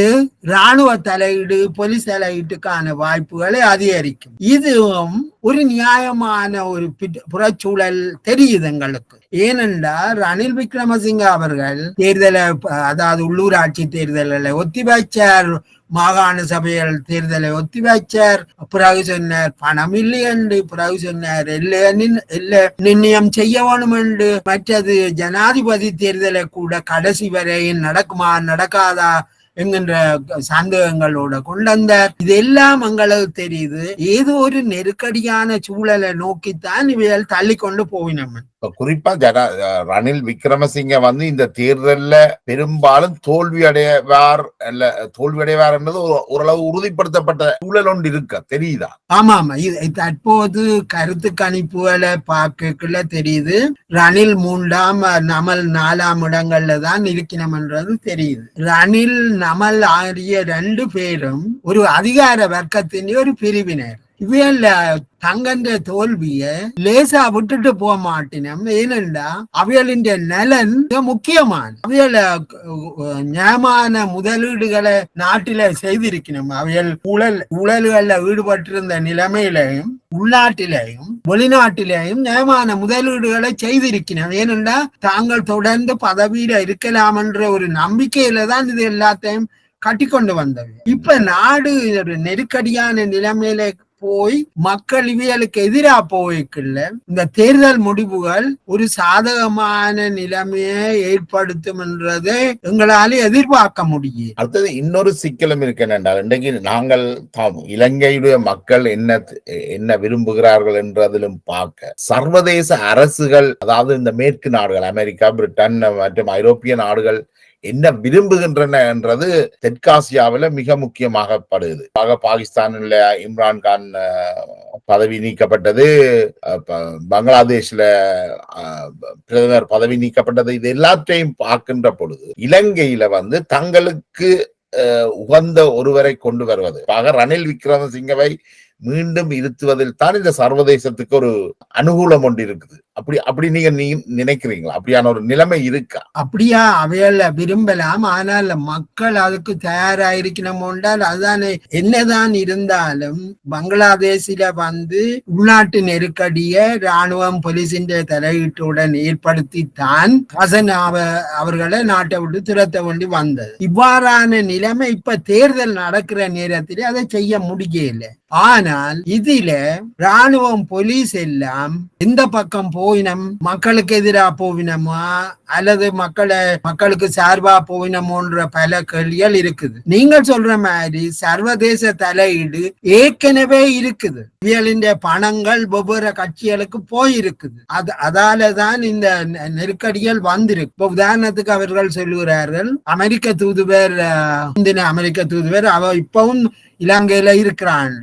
இராணுவ தலையீடு, போலீஸ் தலையீட்டுக்கான வாய்ப்புகளை அதிகரிக்கும். இதுவும் ஒரு நியாயமான ஒரு புறச்சூழல் தெரியுது எங்களுக்கு. ஏனென்றால் ரணில் விக்ரமசிங்க அவர்கள் தேர்தலை, அதாவது உள்ளூராட்சி தேர்தலில் ஒத்திவைச்சார், மாகாண சபைகள் தேர்தலை ஒத்திவைச்சார், பிறகு சொன்னார் பணம் இல்லை என்று, பிறகு சொன்னார் இல்லை நிர்ணயம் செய்ய வேணும் என்று, மற்றது ஜனாதிபதி தேர்தலை கூட கடைசி வரையில் நடக்குமா நடக்காதா என்கின்ற சந்தேகங்களோட கொண்டு வந்தார். இதெல்லாம் எங்களுக்கு தெரியுது ஏதோ ஒரு நெருக்கடியான சூழலை நோக்கித்தான் இவைகள் தள்ளி கொண்டு போவினோம். குறிப்பா ரணில் விக்ரமசிங்க இந்த தேர்தல்ல பெரும்பாலும் தோல்வி அடைவார் என்றது ஓரளவு உறுதிப்படுத்தப்பட்ட சூழல் ஒன்று இருக்க தெரியுதா? ஆமா ஆமா, தற்போது கருத்து கணிப்புகளை பார்க்கல தெரியுது ரணில் 3ஆம் நமல் 4ஆம் இடங்கள்ல தான் இருக்கணும் என்றது தெரியுது. ரணில் நமல் ஆகிய 2 பேரும் ஒரு அதிகார வர்க்கத்தின் ஒரு பிரிவினர். இவையல்ல தங்கன்ற தோல்விய லேசா விட்டுட்டு போக மாட்டினோம். ஏனென்றா அவைகளின் நலன் முக்கியமான, அவைகள நியாயமான முதலீடுகளை நாட்டில செய்திருக்கணும். அவைகள் ஊழல்கள்ல ஈடுபட்டிருந்த நிலைமையிலையும் உள்நாட்டிலேயும் வெளிநாட்டிலேயும் நியாயமான முதலீடுகளை செய்திருக்கணும். ஏனென்றா தாங்கள் தொடர்ந்து பதவியில இருக்கலாம் என்ற ஒரு நம்பிக்கையில தான் இது எல்லாத்தையும் கட்டி கொண்டு வந்தது. இப்ப நாடு ஒரு நெருக்கடியான நிலைமையில போய் மக்கள் இவியலுக்கு எதிராக போய்க்குள்ள இந்த தேர்தல் முடிவுகள் ஒரு சாதகமான நிலைமையை ஏற்படுத்தும் என்றதை எங்களால எதிர்பார்க்க முடியும். அடுத்தது இன்னொரு சிக்கலும் இருக்கு என்றால், இன்றைக்கு நாங்கள் இலங்கையுடைய மக்கள் என்ன விரும்புகிறார்கள் என்றதிலும் பார்க்க சர்வதேச அரசுகள், அதாவது இந்த மேற்கு நாடுகள் அமெரிக்கா, பிரிட்டன் மற்றும் ஐரோப்பிய நாடுகள் என்ன விரும்புகின்றன என்றது தெற்காசியாவில மிக முக்கியமாகப்படுது. பாகிஸ்தானில் இம்ரான்கான் பதவி நீக்கப்பட்டது, பங்களாதேஷ்ல பிரதமர் பதவி நீக்கப்பட்டது, இது எல்லாத்தையும் பார்க்கின்ற பொழுது இலங்கையில தங்களுக்கு உகந்த ஒருவரை கொண்டு வருவது ரணில் விக்ரமசிங்கவை மீண்டும் இருத்துவதில் தான் இந்த சர்வதேசத்துக்கு ஒரு அனுகூலம் ஒன்று இருக்குது. அப்படி நீங்க நினைக்கிறீங்களா? அப்படியான ஒரு நிலைமை இருக்கா? அப்படியா? அவையல்ல விரும்பலாம், ஆனால் மக்கள் அதுக்கு தயாராயிருக்கணும் என்றால் அதுதானே. என்னதான் இருந்தாலும் பங்களாதேஷில உள்நாட்டு நெருக்கடியை ராணுவம் போலீசின் தலையீட்டுடன் ஏற்படுத்தித்தான் ஹசன் அவர்களை நாட்டை விட்டு துரத்த வேண்டி வந்தது. இவ்வாறான நிலைமை இப்ப தேர்தல் நடக்கிற நேரத்திலே அதை செய்ய முடியல. ஆனால் இதுல ராணுவம் போலீஸ் எல்லாம் எந்த பக்கம் போயினம், மக்களுக்கு எதிராக போவினமா அல்லது மக்களுக்கு சார்பா போவினமோன்ற பல கேள்விகள் இருக்குது. நீங்கள் சொல்ற மாதிரி சர்வதேச தலையீடு ஏற்கனவே இருக்குது. இவர்களின் பணங்கள் வெவ்வேறு கட்சிகளுக்கு போயிருக்குது. அதாலதான் இந்த நெருக்கடிகள் வந்திருக்கு. இப்போ உதாரணத்துக்கு அவர்கள் சொல்லுகிறார்கள், அமெரிக்க தூதுவர் அவ இப்பவும் இலங்கையில இருக்கிறான்.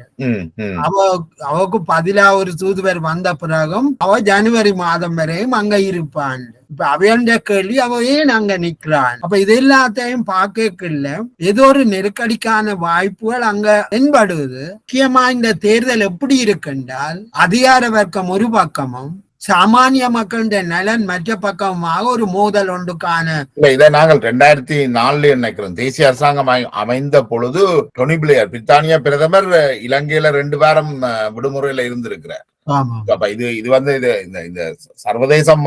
அவக்கு பதிலா ஒரு தூதுவர் வந்த பிறகும் அவ ஜனவரி மாதம் வரையும் அங்க இருப்பான். இப்ப அவையண்ட கேள்வி, அவ ஏன் அங்க நிக்கிறான்? அப்ப இது எல்லாத்தையும் பார்க்கல ஏதோ ஒரு நெருக்கடிக்கான வாய்ப்புகள் அங்க தென்படுவது. முக்கியமா இந்த தேர்தல் எப்படி இருக்குன்றால் அதிகார வர்க்கம் ஒரு பக்கமும் சாமானிய மக்களுடைய நலன் மற்ற பக்கமாக ஒரு மோதல் ஒன்றுக்கான. இதை நாங்கள் 2004 நினைக்கிறோம். தேசிய அரசாங்கம் அமைந்த பொழுது டொனி பிளேயர் பிரித்தானிய பிரதமர் இலங்கையில 2 வாரம் விடுமுறையில இருந்திருக்கிறார். இது இந்த சர்வதேசம்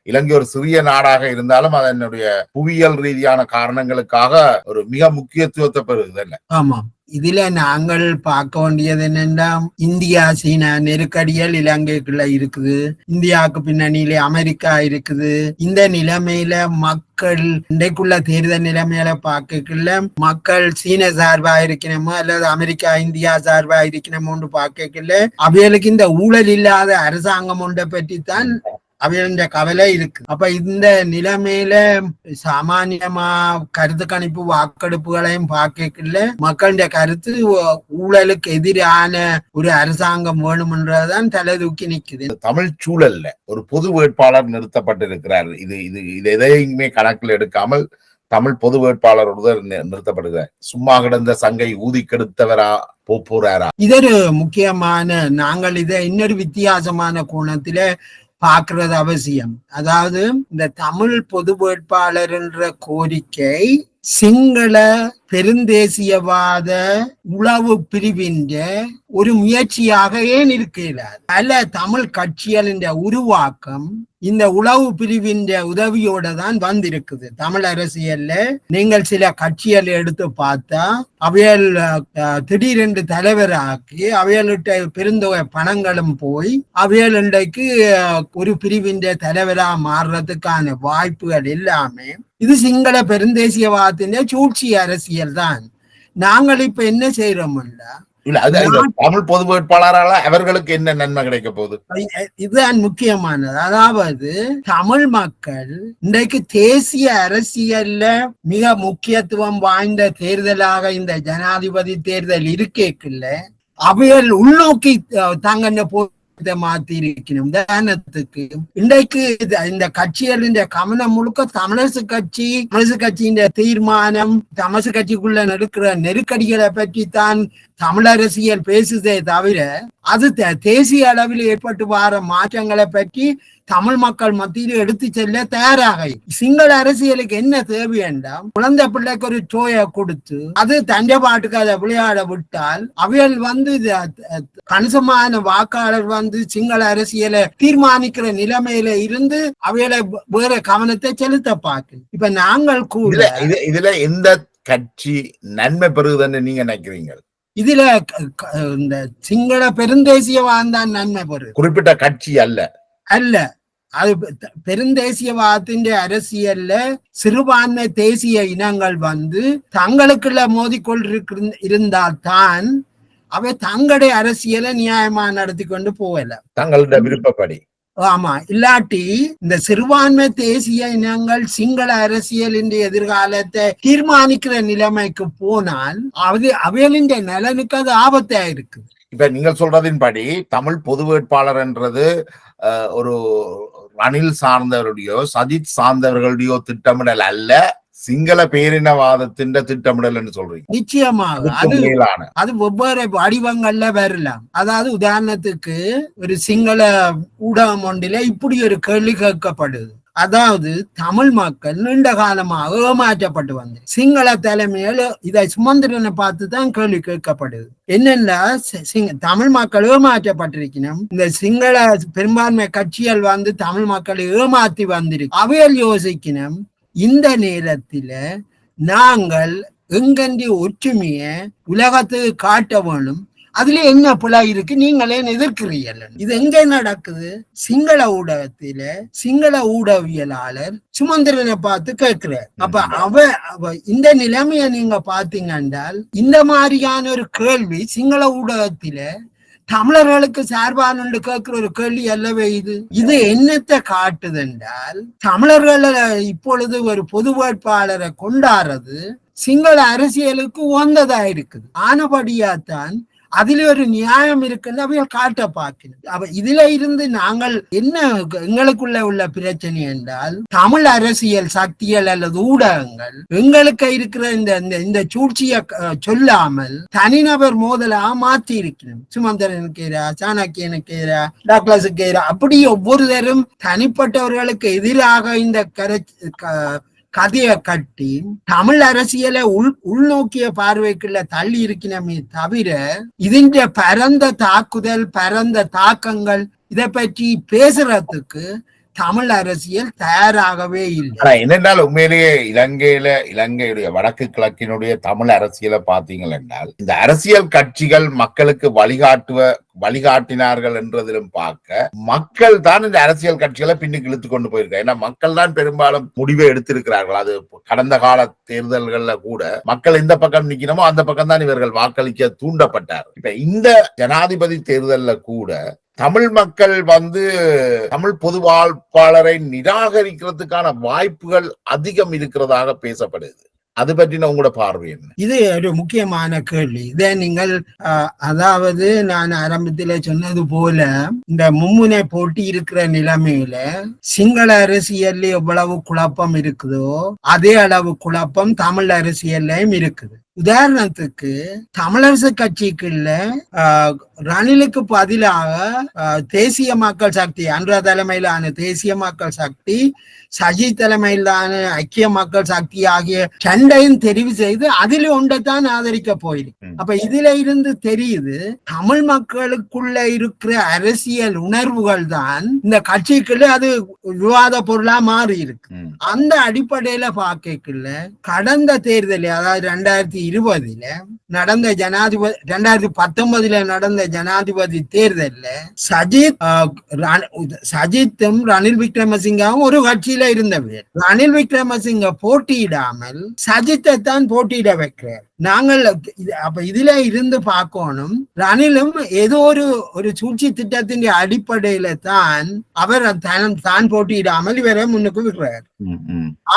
இலங்கை ஒரு சிறிய நாடாக இருந்தாலும் அதனுடைய புவியியல் ரீதியான காரணங்களுக்காக ஒரு மிக முக்கியத்துவத்தை பெறுது இல்ல? ஆமா. இதுல நாங்கள் பார்க்க வேண்டியது என்னன்னா, இந்தியா சீனா நெருக்கடிகள் இலங்கைக்குள்ள இருக்குது, இந்தியாவுக்கு பின்னணியில அமெரிக்கா இருக்குது. இந்த நிலைமையில மக்கள் இன்றைக்குள்ள தேர்தல் நிலைமையில பார்க்கல மக்கள் சீன சார்பா இருக்கணுமோ அல்லது அமெரிக்கா இந்தியா சார்பா இருக்கணுமோன்னு பார்க்கல. அவைகளுக்கு இந்த ஊழல் இல்லாத அரசாங்கம் ஒன்றை பற்றி தான் அவையோட கவலை இருக்கு. அப்ப இந்த நிலைமையில சாமானியமா கருத்து கணிப்பு வாக்கெடுப்புகளையும் பார்க்கல மக்களுடைய கருத்து ஊழலுக்கு எதிரான ஒரு அரசாங்கம் வேணும்ன்றதுதான் தலை தூக்கி நிக்குது. தமிழ் சூழல்ல ஒரு பொது வேட்பாளர் நிறுத்தப்பட்டிருக்கிறார். இது இது இது எதையுமே கணக்கில் எடுக்காமல் தமிழ் பொது வேட்பாளரோடு நிறுத்தப்படுகிறார். சும்மா கிடந்த சங்கை ஊதி கெடுத்தவரா போறாரா? இது ஒரு முக்கியமான, நாங்கள் இதை இன்னொரு வித்தியாசமான கோணத்தில பார்க்கிறது அவசியம். அதாவது இந்த தமிழ் பொது வேட்பாளர் என்ற கோரிக்கை சிங்கள பெருந்தேசியவாத உளவு பிரிவின் ஒரு முயற்சியாக ஏன் இருக்கிறார். பல தமிழ் கட்சிகளின் உருவாக்கம் இந்த உளவு பிரிவின் உதவியோட தான் வந்திருக்குது. தமிழ் அரசியல்ல நீங்கள் சில கட்சிகளை எடுத்து பார்த்தா அவையல் திடீரென்று தலைவராக்கி அவையல்கிட்ட பெருந்தொகை பணங்களும் போய் அவையல் இன்றைக்கு ஒரு பிரிவின் தலைவரா மாறுறதுக்கான வாய்ப்புகள் எல்லாமே இது சிங்கள பெருந்தேசியவாதத்தின் சூழ்ச்சி அரசியல் தான். நாங்கள் இப்ப என்ன செய்யறோம்ல, தமிழ் பொது வேட்பாளரால அவர்களுக்கு என்ன நன்மை கிடைக்க போகுது? இதுதான் முக்கியமானது. அதாவது தமிழ் மக்கள் இன்றைக்கு தேசிய அரசியல்ல மிக முக்கியத்துவம் வாய்ந்த தேர்தலாக இந்த ஜனாதிபதி தேர்தல் இருக்கேக்குல்ல அவைகள் உள்நோக்கி தாங்க மாத்தி இருக்கணும். உதாரணத்துக்கு இன்றைக்கு இந்த கட்சிகளின் கவனம் முழுக்க தமிழரசு கட்சியின் தீர்மானம், தமிழரசு கட்சிக்குள்ள நடக்கிற நெருக்கடிகளை பற்றி தான் தமிழ் அரசியல் பேசுதே தவிர அது தேசிய அளவில் ஏற்பட்டு வர மாற்றங்களை பற்றி தமிழ் மக்கள் மத்தியில் எடுத்து செல்ல தயாராக. சிங்கள அரசியலுக்கு என்ன தேவை என்றால் குழந்தை பிள்ளைக்கு ஒரு டோயை கொடுத்து அது தண்டை பாட்டுக்கு அதை விளையாட விட்டால் அவைகள் கணிசமான வாக்காளர் சிங்கள அரசியலை தீர்மானிக்கிற நிலைமையில இருந்து அவைகளை வேற கவனத்தை செலுத்த பார்க்க. இப்ப நாங்கள் கூட இதுல எந்த கட்சி நன்மை பெறுதுன்னு நீங்க நினைக்கிறீங்க? இதுல இந்த சிங்கள பெருந்தேசியவாதம் தான் நன்மை பெறுது, குறிப்பிட்ட கட்சி அல்ல. அது பெருந்தேசியவாதத்தின் அரசியல்ல சிறுபான்மை தேசிய இனங்கள் தங்களுக்குள்ள மோதிக்கொண்டிருந்தால்தான் அவை தங்களுடைய அரசியலை நியாயமா நடத்தி கொண்டு போகல, தங்களுடைய விருப்பப்படி. ஆமா, இல்லாட்டி இந்த சிறுபான்மை தேசிய இனங்கள் சிங்கள அரசியலின் எதிர்காலத்தை தீர்மானிக்கிற நிலைமைக்கு போனால் அவைகளின் நலனுக்கு அது ஆபத்தா இருக்கு. இப்ப நீங்கள் சொல்றதின்படி தமிழ் பொது வேட்பாளர் என்றது ஒரு ரணில் சார்ந்தவருடையோ சஜித் சார்ந்தவர்களுடையோ திட்டமிடல் அல்ல, சிங்கள பேரினவாதத்தின் திட்டமிடல் என்று சொல்றீங்க. நிச்சயமாக அது வெவ்வேறு வடிவங்கள்ல வரலாம். அதாவது உதாரணத்துக்கு ஒரு சிங்கள ஊடகம் ஒன்றில இப்படி ஒரு கேள்வி கேட்கப்படுது. அதாவது தமிழ் மக்கள் நீண்ட காலமாக ஏமாற்றப்பட்டு வந்து சிங்கள தலைமையில் இதை சுமந்திரனை பார்த்து தான் கேள்வி கேட்கப்படுது. என்னென்னா தமிழ் மக்கள் ஏமாற்றப்பட்டிருக்கணும், இந்த சிங்கள பெரும்பான்மை கட்சிகள் தமிழ் மக்களை ஏமாற்றி வந்திருக்கு. அவையில் யோசிக்கணும், இந்த நேரத்தில நாங்கள் எங்கென்ற ஒற்றுமைய உலகத்துக்கு காட்ட வேணும், அதுல என்ன பிழை இருக்கு, நீங்களே எதிர்க்கிறீர்கள். இது எங்க நடக்குது? சிங்கள ஊடகத்தில சிங்கள ஊடகவியலாளர் சுமந்திரனை பார்த்து கேட்கிறார். அப்ப இந்த நிலைமைய நீங்க பாத்தீங்கன்றால் இந்த மாதிரியான ஒரு கேள்வி சிங்கள ஊடகத்தில தமிழர்களுக்கு சார்பான கேட்கிற ஒரு கேள்வி அல்லவே இது என்னத்தை காட்டுது என்றால் தமிழர்கள் இப்பொழுது ஒரு பொது வேட்பாளரை கொண்டாடுறது சிங்கள அரசியலுக்கு உகந்ததா இருக்குது. ஆனபடியாத்தான் அதுல ஒரு நியாயம் இருக்குன்னு அவைகள் காட்ட பார்க்கணும். அப்ப இதுல இருந்து நாங்கள் என்ன எங்களுக்குள்ள உள்ள பிரச்சனை என்றால் தமிழ் அரசியல் சக்திகள் அல்லது ஊடகங்கள் எங்களுக்கு இருக்கிற இந்த சூழ்ச்சியை சொல்லாமல் தனிநபர் மோதலா மாற்றி இருக்கணும். சுமந்திரனுக்கு எதிரா, சாணக்கியனுக்கு எதிரா, டாக்லஸுக்கு எதிரா, அப்படி ஒவ்வொருத்தரும் தனிப்பட்டவர்களுக்கு எதிராக இந்த கதையை கட்டி தமிழ் அரசியலை உள்நோக்கிய பார்வைக்குள்ள தள்ளி இருக்கணுமே தவிர இதன் பரந்த தாக்குதல், பரந்த தாக்கங்கள் இதை பற்றி பேசுறதுக்கு தமிழ் அரசியல் தயாராகவே இல்லை. என்னென்றால் உண்மையிலேயே இலங்கையுடைய வடக்கு கிழக்கினுடைய தமிழ் அரசியலை பார்த்தீங்கள் என்றால் இந்த அரசியல் கட்சிகள் மக்களுக்கு வழிகாட்டினார்கள் என்றதிலும் பார்க்க மக்கள் தான் இந்த அரசியல் கட்சிகளை பின்னுக்கு இழுத்து கொண்டு போயிருக்காங்க. ஏன்னா மக்கள் தான் பெரும்பாலும் முடிவை எடுத்திருக்கிறார்கள். அது கடந்த கால தேர்தல்கள்ல கூட மக்கள் இந்த பக்கம் நிக்கணுமோ அந்த பக்கம் தான் இவர்கள் வாக்களிக்க தூண்டப்பட்டார். இப்ப இந்த ஜனாதிபதி தேர்தல்ல கூட தமிழ் மக்கள் தமிழ் பொது வாழ்ப்பாளரை நிராகரிக்கிறதுக்கான வாய்ப்புகள் அதிகம் இருக்கிறதாக பேசப்படுது. அது பற்றின உங்களோட பார்வை என்ன? இது ஒரு முக்கியமான கேள்வி. இதை நீங்கள் அதாவது நான் ஆரம்பத்தில சொன்னது போல இந்த மும்முனை போட்டி இருக்கிற நிலைமையில சிங்கள அரசியல்ல எவ்வளவு குழப்பம் இருக்குதோ அதே அளவு குழப்பம் தமிழ் அரசியல்லையும் இருக்குது. உதாரணத்துக்கு தமிழரசு கட்சிக்குள்ள ரணிலுக்கு பதிலாக தேசிய மக்கள் சக்தி, அன்றா தலைமையிலான தேசிய மக்கள் சக்தி, சஜித் தலைமையிலான ஐக்கிய மக்கள் சக்தி ஆகிய ரெண்டையும் தெரிவு செய்து அதில் ஒன்றைத்தான் ஆதரிக்க போயிருக்கு. அப்ப இதுல இருந்து தெரியுது தமிழ் மக்களுக்குள்ள இருக்கிற அரசியல் உணர்வுகள் தான் இந்த கட்சிக்குள்ள அது விவாத பொருளா மாறி இருக்கு. அந்த அடிப்படையில பார்க்கல கடந்த தேர்தலில், அதாவது 2020 நடந்த ஜனாதிபதி, 2019 நடந்த ஜனாதிபதி தேர்தலில் சஜித்தும் ரணில் விக்ரமசிங்கவும் ஒரு கட்சியில இருந்தவர். ரணில் விக்ரமசிங்க போட்டியிடாமல் சஜித்தை தான் போட்டியிட வைக்கிறார். நாங்கள் அப்ப இதுல இருந்து பார்க்கணும், ரணிலும் ஏதோ ஒரு சூழ்ச்சி திட்டத்தின் அடிப்படையில தான் அவர் தான் போட்டியிடாமல் இவரை முன்னுக்கு விடுறார்.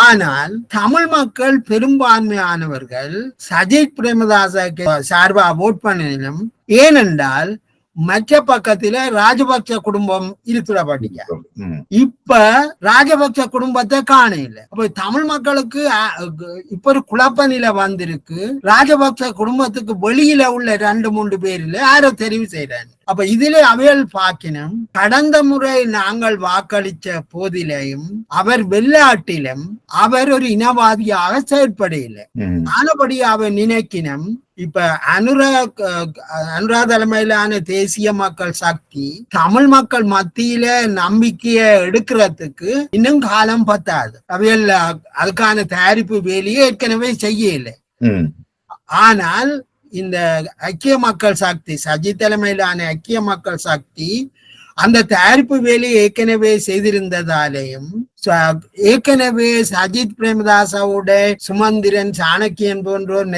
ஆனால் தமிழ் மக்கள் பெரும்பான்மையானவர்கள் சஜித் பிரேமதாசக்கு சார்பா ஓட் பண்ணினும், ஏனென்றால் மற்ற பக்கத்துல ராஜபக்ச குடும்பம் இருக்கிறபடியா இப்ப ராஜபக்ச குடும்பத்தை காணல. அப்ப தமிழ் மக்களுக்கு இப்ப ஒரு குழப்ப நிலை வந்திருக்கு. ராஜபக்ச குடும்பத்துக்கு வெளியில உள்ள 2-3 பேர்ல யாரோ தெரிவு செய்யறாங்க. அப்ப இதுல அவைகள் பார்க்கணும், கடந்த முறை நாங்கள் வாக்களித்த போதிலையும் அவர் வெள்ளாட்டிலும் அவர் ஒரு இனவாதியாக செயற்படையில. ஆனபடி அவர் நினைக்கணும், இப்ப அனுரா தலைமையிலான தேசிய மக்கள் சக்தி தமிழ் மக்கள் மத்தியில நம்பிக்கைய எடுக்கிறதுக்கு இன்னும் காலம் பத்தாது. அவைகள் அதுக்கான தயாரிப்பு வேலையை ஏற்கனவே செய்யல. ஆனால் இந்த ஐக்கிய மக்கள் சக்தி, சஜித் தலைமையிலான ஐக்கிய மக்கள் சக்தி அந்த தயாரிப்பு வேலையை ஏற்கனவே செய்திருந்ததாலேயும், ஏற்கனவே சஜித் பிரேமதாசோட சுமந்திரன், சாணக்கியன் போன்றோர்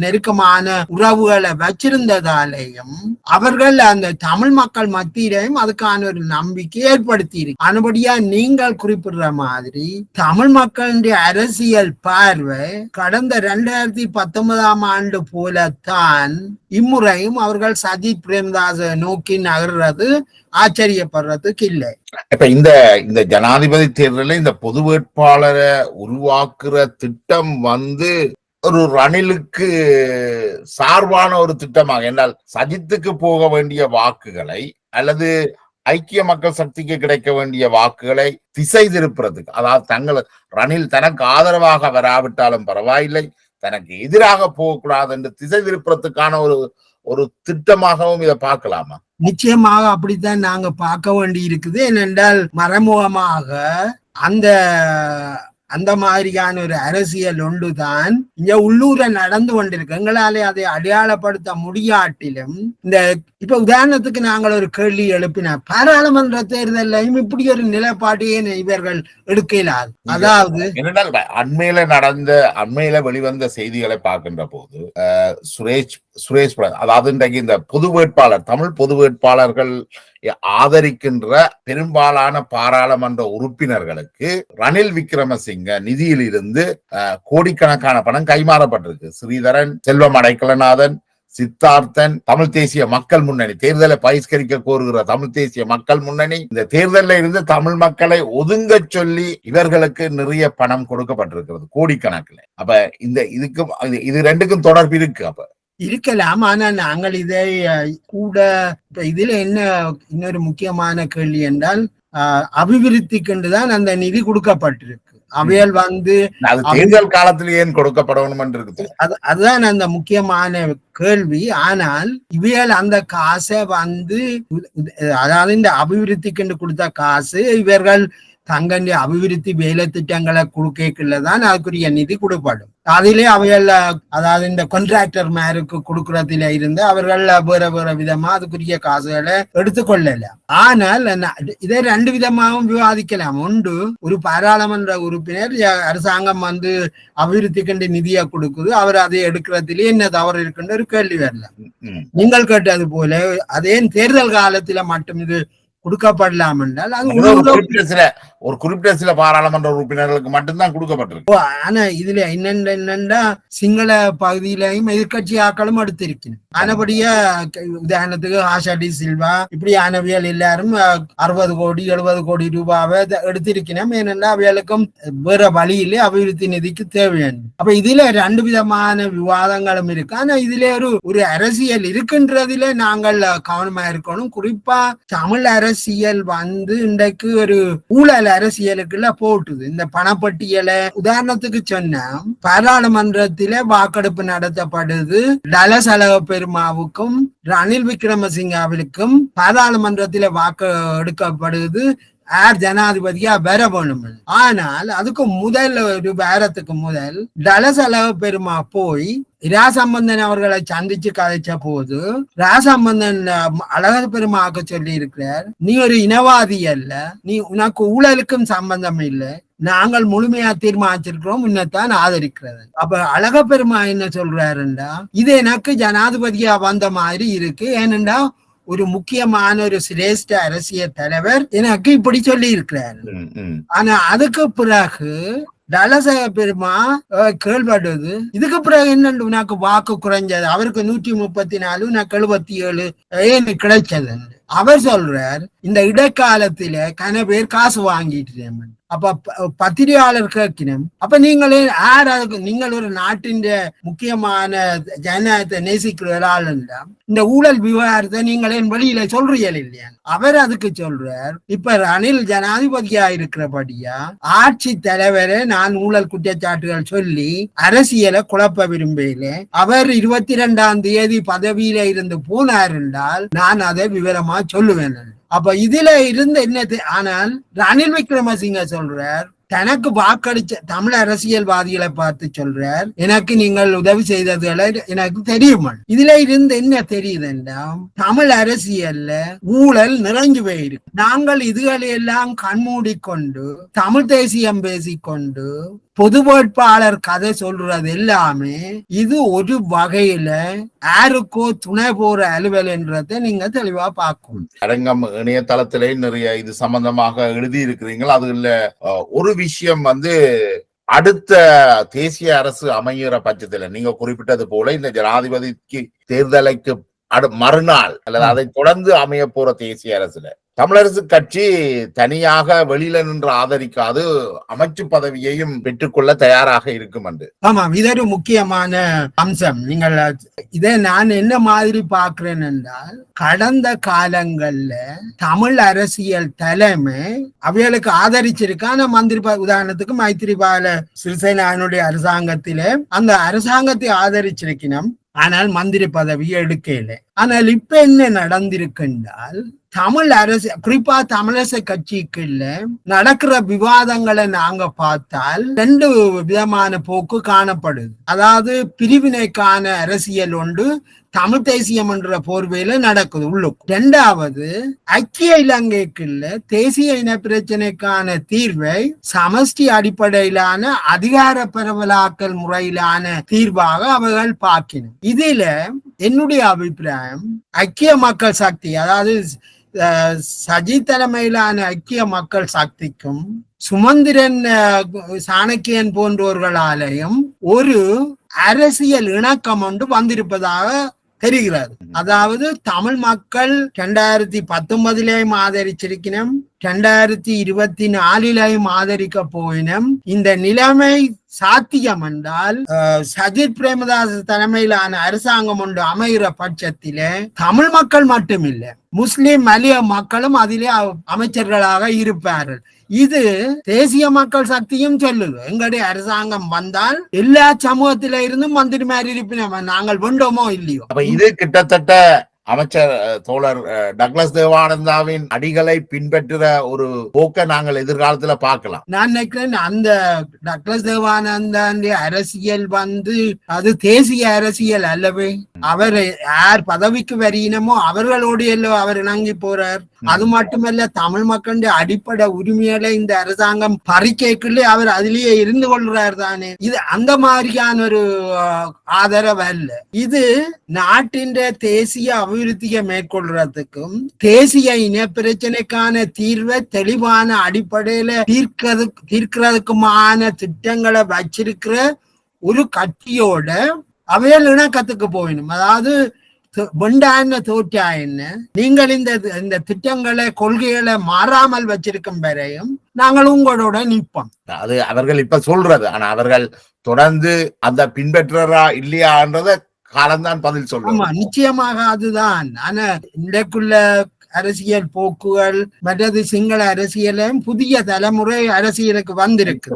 நெருக்கமான உறவுகளை வச்சிருந்ததாலேயும் அவர்கள் அந்த தமிழ் மக்கள் மத்தியிலையும் அதுக்கான ஒரு நம்பிக்கை ஏற்படுத்தி இருக்கு. அதுபடியா நீங்கள் குறிப்பிடுற மாதிரி தமிழ் மக்களுடைய அரசியல் பார்வை கடந்த 2019 ஆண்டு போலத்தான் இம்முறையும் அவர்கள் சஜித் பிரேமதாச நோக்கி நகர்றது ஆச்சரியப்படுறதுக்கு இல்லை. இப்ப இந்த ஜனாதிபதி தேர்தலில் இந்த பொது வேட்பாளரை உருவாக்குற திட்டம் ஒரு ரணிலுக்கு சார்பான ஒரு திட்டமாக, என்றால் சஜித்துக்கு போக வேண்டிய வாக்குகளை அல்லது ஐக்கிய மக்கள் சக்திக்கு கிடைக்க வேண்டிய வாக்குகளை திசை திருப்புறதுக்கு, அதாவது ரணில் தனக்கு ஆதரவாக வராவிட்டாலும் பரவாயில்லை, தனக்கு எதிராக போகக்கூடாது என்று திசை திருப்புறதுக்கான ஒரு திட்டமாகவும் இதை பார்க்கலாமா? நிச்சயமாக அப்படித்தான் நாங்க பார்க்க வேண்டி இருக்குது. ஏனென்றால் மறைமுகமாக அந்த மாதிரியான ஒரு அரசியல் ஒன்றுதான் இங்க உள்ளூர நடந்து கொண்டிருக்கு. எங்களாலே அதை அடையாளப்படுத்த முடியாட்டிலும், இப்ப உதாரணத்துக்கு நாங்கள் ஒரு கேள்வி எழுப்பின, பாராளுமன்ற தேர்தலையும் இப்படி ஒரு நிலைப்பாட்டையே இவர்கள் எடுக்கலாது. அதாவது அண்மையில வெளிவந்த செய்திகளை பார்க்கின்ற போது சுரேஷ் அதாவது இன்றைக்கு இந்த பொது வேட்பாளர், தமிழ் பொது வேட்பாளர்கள் ஆதரிக்கின்ற பெரும்பாலான பாராளுமன்ற உறுப்பினர்களுக்கு ரணில் விக்ரமசிங்க நிதியில் இருந்து கோடிக்கணக்கான பணம் கைமாறப்பட்டிருக்கு. ஸ்ரீதரன், செல்வம் அடைக்கலநாதன், சித்தார்த்தன், தமிழ் தேசிய மக்கள் முன்னணி, தேர்தலை பகிஷ்கரிக்க கோருகிற தமிழ் தேசிய மக்கள் முன்னணி இந்த தேர்தலில் இருந்து தமிழ் மக்களை ஒதுங்க சொல்லி இவர்களுக்கு நிறைய பணம் கொடுக்கப்பட்டிருக்கிறது, கோடிக்கணக்கில். அப்ப இது ரெண்டுக்கும் தொடர்பு இருக்கு. அப்ப இருக்கலாம். ஆனா நாங்கள் இதை கூட இதுல என்ன இன்னொரு முக்கியமான கேள்வி என்றால், அபிவிருத்திக்குண்டுதான் அந்த நிதி கொடுக்கப்பட்டிருக்கு. அவைகள் தேர்தல் காலத்தில் ஏன் கொடுக்கப்படணும் என்று இருக்குது. அதுதான் அந்த முக்கியமான கேள்வி. ஆனால் இவைகள் அந்த காசை அதாவது இந்த அபிவிருத்திக்கு கொடுத்த காசு இவர்கள் தங்கண்டி அபிவிருத்தி வேலை திட்டங்களை கொடுக்கலதான் அதுக்குரிய நிதி கொடுப்படும். அதிலே அவைகள் அதாவது இந்த கான்ட்ராக்டர் மேருக்கு கொடுக்கறதுல இருந்து அவர்கள் வேற வேற விதமா அதுக்குரிய காசுகளை எடுத்துக்கொள்ளல. ஆனால் இதை ரெண்டு விதமாகவும் விவாதிக்கலாம். ஒன்று, ஒரு பாராளுமன்ற உறுப்பினர் அரசாங்கம் அபிவிருத்திக்கு நிதியை கொடுக்குது, அவர் அதை எடுக்கிறதுல என்ன தவறு இருக்குன்னு ஒரு கேள்வி வரல. நீங்கள் கேட்டது போல அதே தேர்தல் காலத்துல மட்டும் இது கொடுக்கப்படலாம் என்றால் அது ஒரு குறிப்பிட்ட சில பாராளுமன்ற உறுப்பினர்களுக்கு மட்டும்தான் கொடுக்கப்பட்டிருக்கு. ஆனா இதுல என்னென்னா சிங்கள பகுதியிலையும் எதிர்கட்சி ஆக்களும் எடுத்திருக்கணும். ஆனபடியா உதாரணத்துக்கு ஆஷா டி சில்வா இப்படி ஆனவியல் எல்லாரும் 60 கோடி 70 கோடி ரூபாவை எடுத்திருக்கணும். ஏனென்றா அவைகளுக்கும் வேற வழியிலே அபிவிருத்தி நிதிக்கு தேவையான. அப்ப இதுல ரெண்டு விதமான விவாதங்களும் இருக்கு. ஆனா இதுல ஒரு அரசியல் இருக்குன்றதுல நாங்கள் கவனமா இருக்கணும். குறிப்பா தமிழ் அரசியல் இன்றைக்கு ஒரு ஊழல் அரசியலுக்குள்ள போட்டுது. இந்த பணப்பட்டியலை உதாரணத்துக்கு சொன்னா பாராளுமன்றத்தில வாக்கெடுப்பு நடத்தப்படுது. டலசலக பெருமாவுக்கும் ரணில் விக்ரமசிங்காவிற்கும் பாராளுமன்றத்தில வாக்கு எடுக்கப்படுது யார் ஜனாதிபதியா வர வேணும். ஆனால் அதுக்கு முதல் ஒரு வாரத்துக்கு முதல் டலசலக பெருமா போய் ராசம்பந்தன் அவர்களை சந்திச்சு கதைச்ச போது ராசம்பந்தன் அழகர் பெருமாக்க சொல்லி இருக்கிறார், நீ ஒரு இனவாதி அல்ல, நீ உனக்கு ஊழலுக்கும் சம்பந்தம் இல்லை, நாங்கள் முழுமையா தீர்மானிச்சிருக்கிறோம், உன்னைத்தான் ஆதரிக்கிறது. அப்ப அழக பெருமா என்ன சொல்றாருண்டா, இது எனக்கு ஜனாதிபதியா வந்த மாதிரி இருக்கு. ஏனென்றா ஒரு முக்கியமான ஒரு சிரேஷ்ட அரசியல் தலைவர் எனக்கு இப்படி சொல்லி இருக்கிறார். ஆனா அதுக்கு பிறகு டலசக பெருமா கேள்விப்படுது, இதுக்கு பிறகு என்ன உனக்கு வாக்கு குறைஞ்சது, அவருக்கு 134 உனக்கு 77 ஏன்னு கிடைச்சது. அவர் சொல்றார், இந்த இடைக்காலத்தில கன பேர் காசு வாங்கிட்டு. அப்ப பத்திரிகையாளர் கேட்கணும், அப்ப நீங்களே யார் அதுக்கு, நீங்கள் ஒரு நாட்டின் முக்கியமான ஜனநாயகத்தை நேசிக்கிறவரால் இந்த ஊழல் விவகாரத்தை நீங்களே வெளியில சொல்றீர்கள் இல்லையா? அவர் அதுக்கு சொல்றார், இப்ப ரணில் ஜனாதிபதியா இருக்கிறபடியா ஆட்சி தலைவரை நான் ஊழல் குற்றச்சாட்டுகள் சொல்லி அரசியலை குழப்ப விரும்பல. அவர் 22ஆம் தேதி பதவியில இருந்து போனார் என்றால் நான் அதை விவரமா சொல்லுவேன். அப்ப இதுல இருந்து என்ன, ஆனால் ரணில் விக்ரமசிங்க சொல்றார், தனக்கு வாக்களிச்ச தமிழ் அரசியல்வாதிகளை பார்த்து சொல்றார், எனக்கு நீங்கள் உதவி செய்ததுகளை எனக்கு தெரியும். இதுல இருந்து என்ன தெரியுதுன்னா தமிழ் அரசியல்ல ஊழல் நிறைஞ்சு போயிருக்கு. நாங்கள் இதுகளை எல்லாம் கண்மூடிக்கொண்டு தமிழ் தேசியம் பேசிக்கொண்டு பொது வேட்பாளர் கதை சொல்றது எல்லாமே இது ஒரு வகையில யாருக்கோ துணை போற அலுவல் என்றதை நீங்க தெளிவா பார்க்கணும். அரங்கம் இணையதளத்திலே நிறைய இது சம்பந்தமாக எழுதி இருக்கிறீங்க. அதுல ஒரு விஷயம் அடுத்த தேசிய அரசு அமைகிற பட்சத்துல நீங்க குறிப்பிட்டது போல இந்த ஜனாதிபதிக்கு தேர்தலுக்கு மறுநாள் அல்லது அதை தொடர்ந்து அமைய போற தேசிய அரசுல தமிழரசு கட்சி தனியாக வெளியில நின்று ஆதரிக்காது அமைச்சு பதவியையும் பெற்றுக்கொள்ள தயாராக இருக்கும் என்று. ஆமாம், இது ஒரு முக்கியமான அம்சம். நீங்கள் இதை நான் என்ன மாதிரி பாக்குறேன் என்றால், கடந்த காலங்கள்ல தமிழ் அரசியல் தலைமை அவைகளுக்கு ஆதரிச்சிருக்கான மந்திரி, உதாரணத்துக்கு மைத்திரிபால சிறிசேனாவினுடைய அரசாங்கத்திலே அந்த அரசாங்கத்தை ஆதரிச்சிருக்கணும், ஆனால் மந்திரி பதவியை எடுக்கல. ஆனால் இப்ப என்ன நடந்திருக்கின்றால், தமிழ் அரசு குறிப்பா தமிழரசு கட்சிக்குள்ள நடக்கிற விவாதங்களை நாங்க பார்த்தால் 2 விதமான போக்கு காணப்படுது. அதாவது பிரிவினைக்கான அரசியல் ஒன்று தமிழ் தேசியம் என்ற போர்வையில நடக்குது உள்ளுக்கு. 2வது ஐக்கிய இலங்கைக்குள்ள தேசிய இன பிரச்சனைக்கான தீர்வை சமஷ்டி அடிப்படையிலான அதிகார பரவலாக்கல் முறையிலான தீர்வாக அவர்கள் பார்க்கணும். இதுல என்னுடைய அபிப்பிராயம், ஐக்கிய மக்கள் சக்தி அதாவது சஜித் தலைமையிலான ஐக்கிய மக்கள் சக்திக்கும் சுமந்திரன் சாணக்கியன் போன்றவர்களாலையும் ஒரு அரசியல் இணக்கம் ஒன்று வந்திருப்பதாக தெரிகிறது. அதாவது தமிழ் மக்கள் 2019 ஆதரிச்சிருக்கணும், 2024 ஆதரிக்க போயினும் இந்த நிலைமை சாத்தியம் என்றால் சஜித் பிரேமதாஸ் தலைமையிலான அரசாங்கம் ஒன்று அமைகிற பட்சத்திலே தமிழ் மக்கள் மட்டுமில்லை, முஸ்லிம் மலிய மக்களும் அதிலே அமைச்சர்களாக இருப்பார்கள். இது தேசிய மக்கள் சக்தியும் சொல்லுது, எங்களுடைய அரசாங்கம் வந்தால் எல்லா சமூகத்தில இருந்தும் மந்திரி மாதிரி இருப்பினோம், நாங்கள் வேண்டோமோ இல்லையோ. அப்ப இது கிட்டத்தட்ட அமைச்சர் தோழர் டக்ளஸ் தேவானந்தாவின் அடிகளை பின்பற்றுற ஒரு போக்கை நாங்கள் எதிர்காலத்துல பார்க்கலாம். நான் நினைக்கிறேன் அந்த டக்ளஸ் தேவானந்தாண்டிய அரசியல் அது தேசிய அரசியல் அல்லவே. அவர் யார் பதவிக்கு வரியினமோ அவர்களோடு எல்லாம் அவர் இணங்கி போறார். அது மட்டுமல்ல, தமிழ் மக்களுடைய அடிப்படை உரிமைகளை இந்த அரசாங்கம் பறிக்கைக்குள்ளே அவர் அதிலேயே இருந்து கொள்றார் தானே. இது அந்த மாதிரியான ஒரு ஆதரவு அல்ல. இது நாட்டின் தேசிய அபிவிருத்தியை மேற்கொள்றதுக்கும் தேசிய இன பிரச்சனைக்கான தீர்வை தெளிவான அடிப்படையில தீர்க்கிறதுக்குமான திட்டங்களை வச்சிருக்கிற ஒரு கட்சியோட அவையல் இணக்கத்துக்கு போயிடும். அதாவது வெண்டான தோற்றாயின்னு நீங்கள் இந்த திட்டங்களை கொள்கைகளை மாறாமல் வச்சிருக்கும் வரையும் நாங்கள் உங்களோட நிற்போம். அது அவர்கள் இப்ப சொல்றது. ஆனா அவர்கள் தொடர்ந்து அந்த பின்பற்றா இல்லையான்றத காலம்தான் பதில் சொல்றோம். ஆமா, நிச்சயமாக அதுதான். ஆனா இன்றைக்குள்ள அரசியல் போக்குகள் மற்றது சிங்கள அரசியலும் புதிய தலைமுறை அரசியலுக்கு வந்திருக்கு.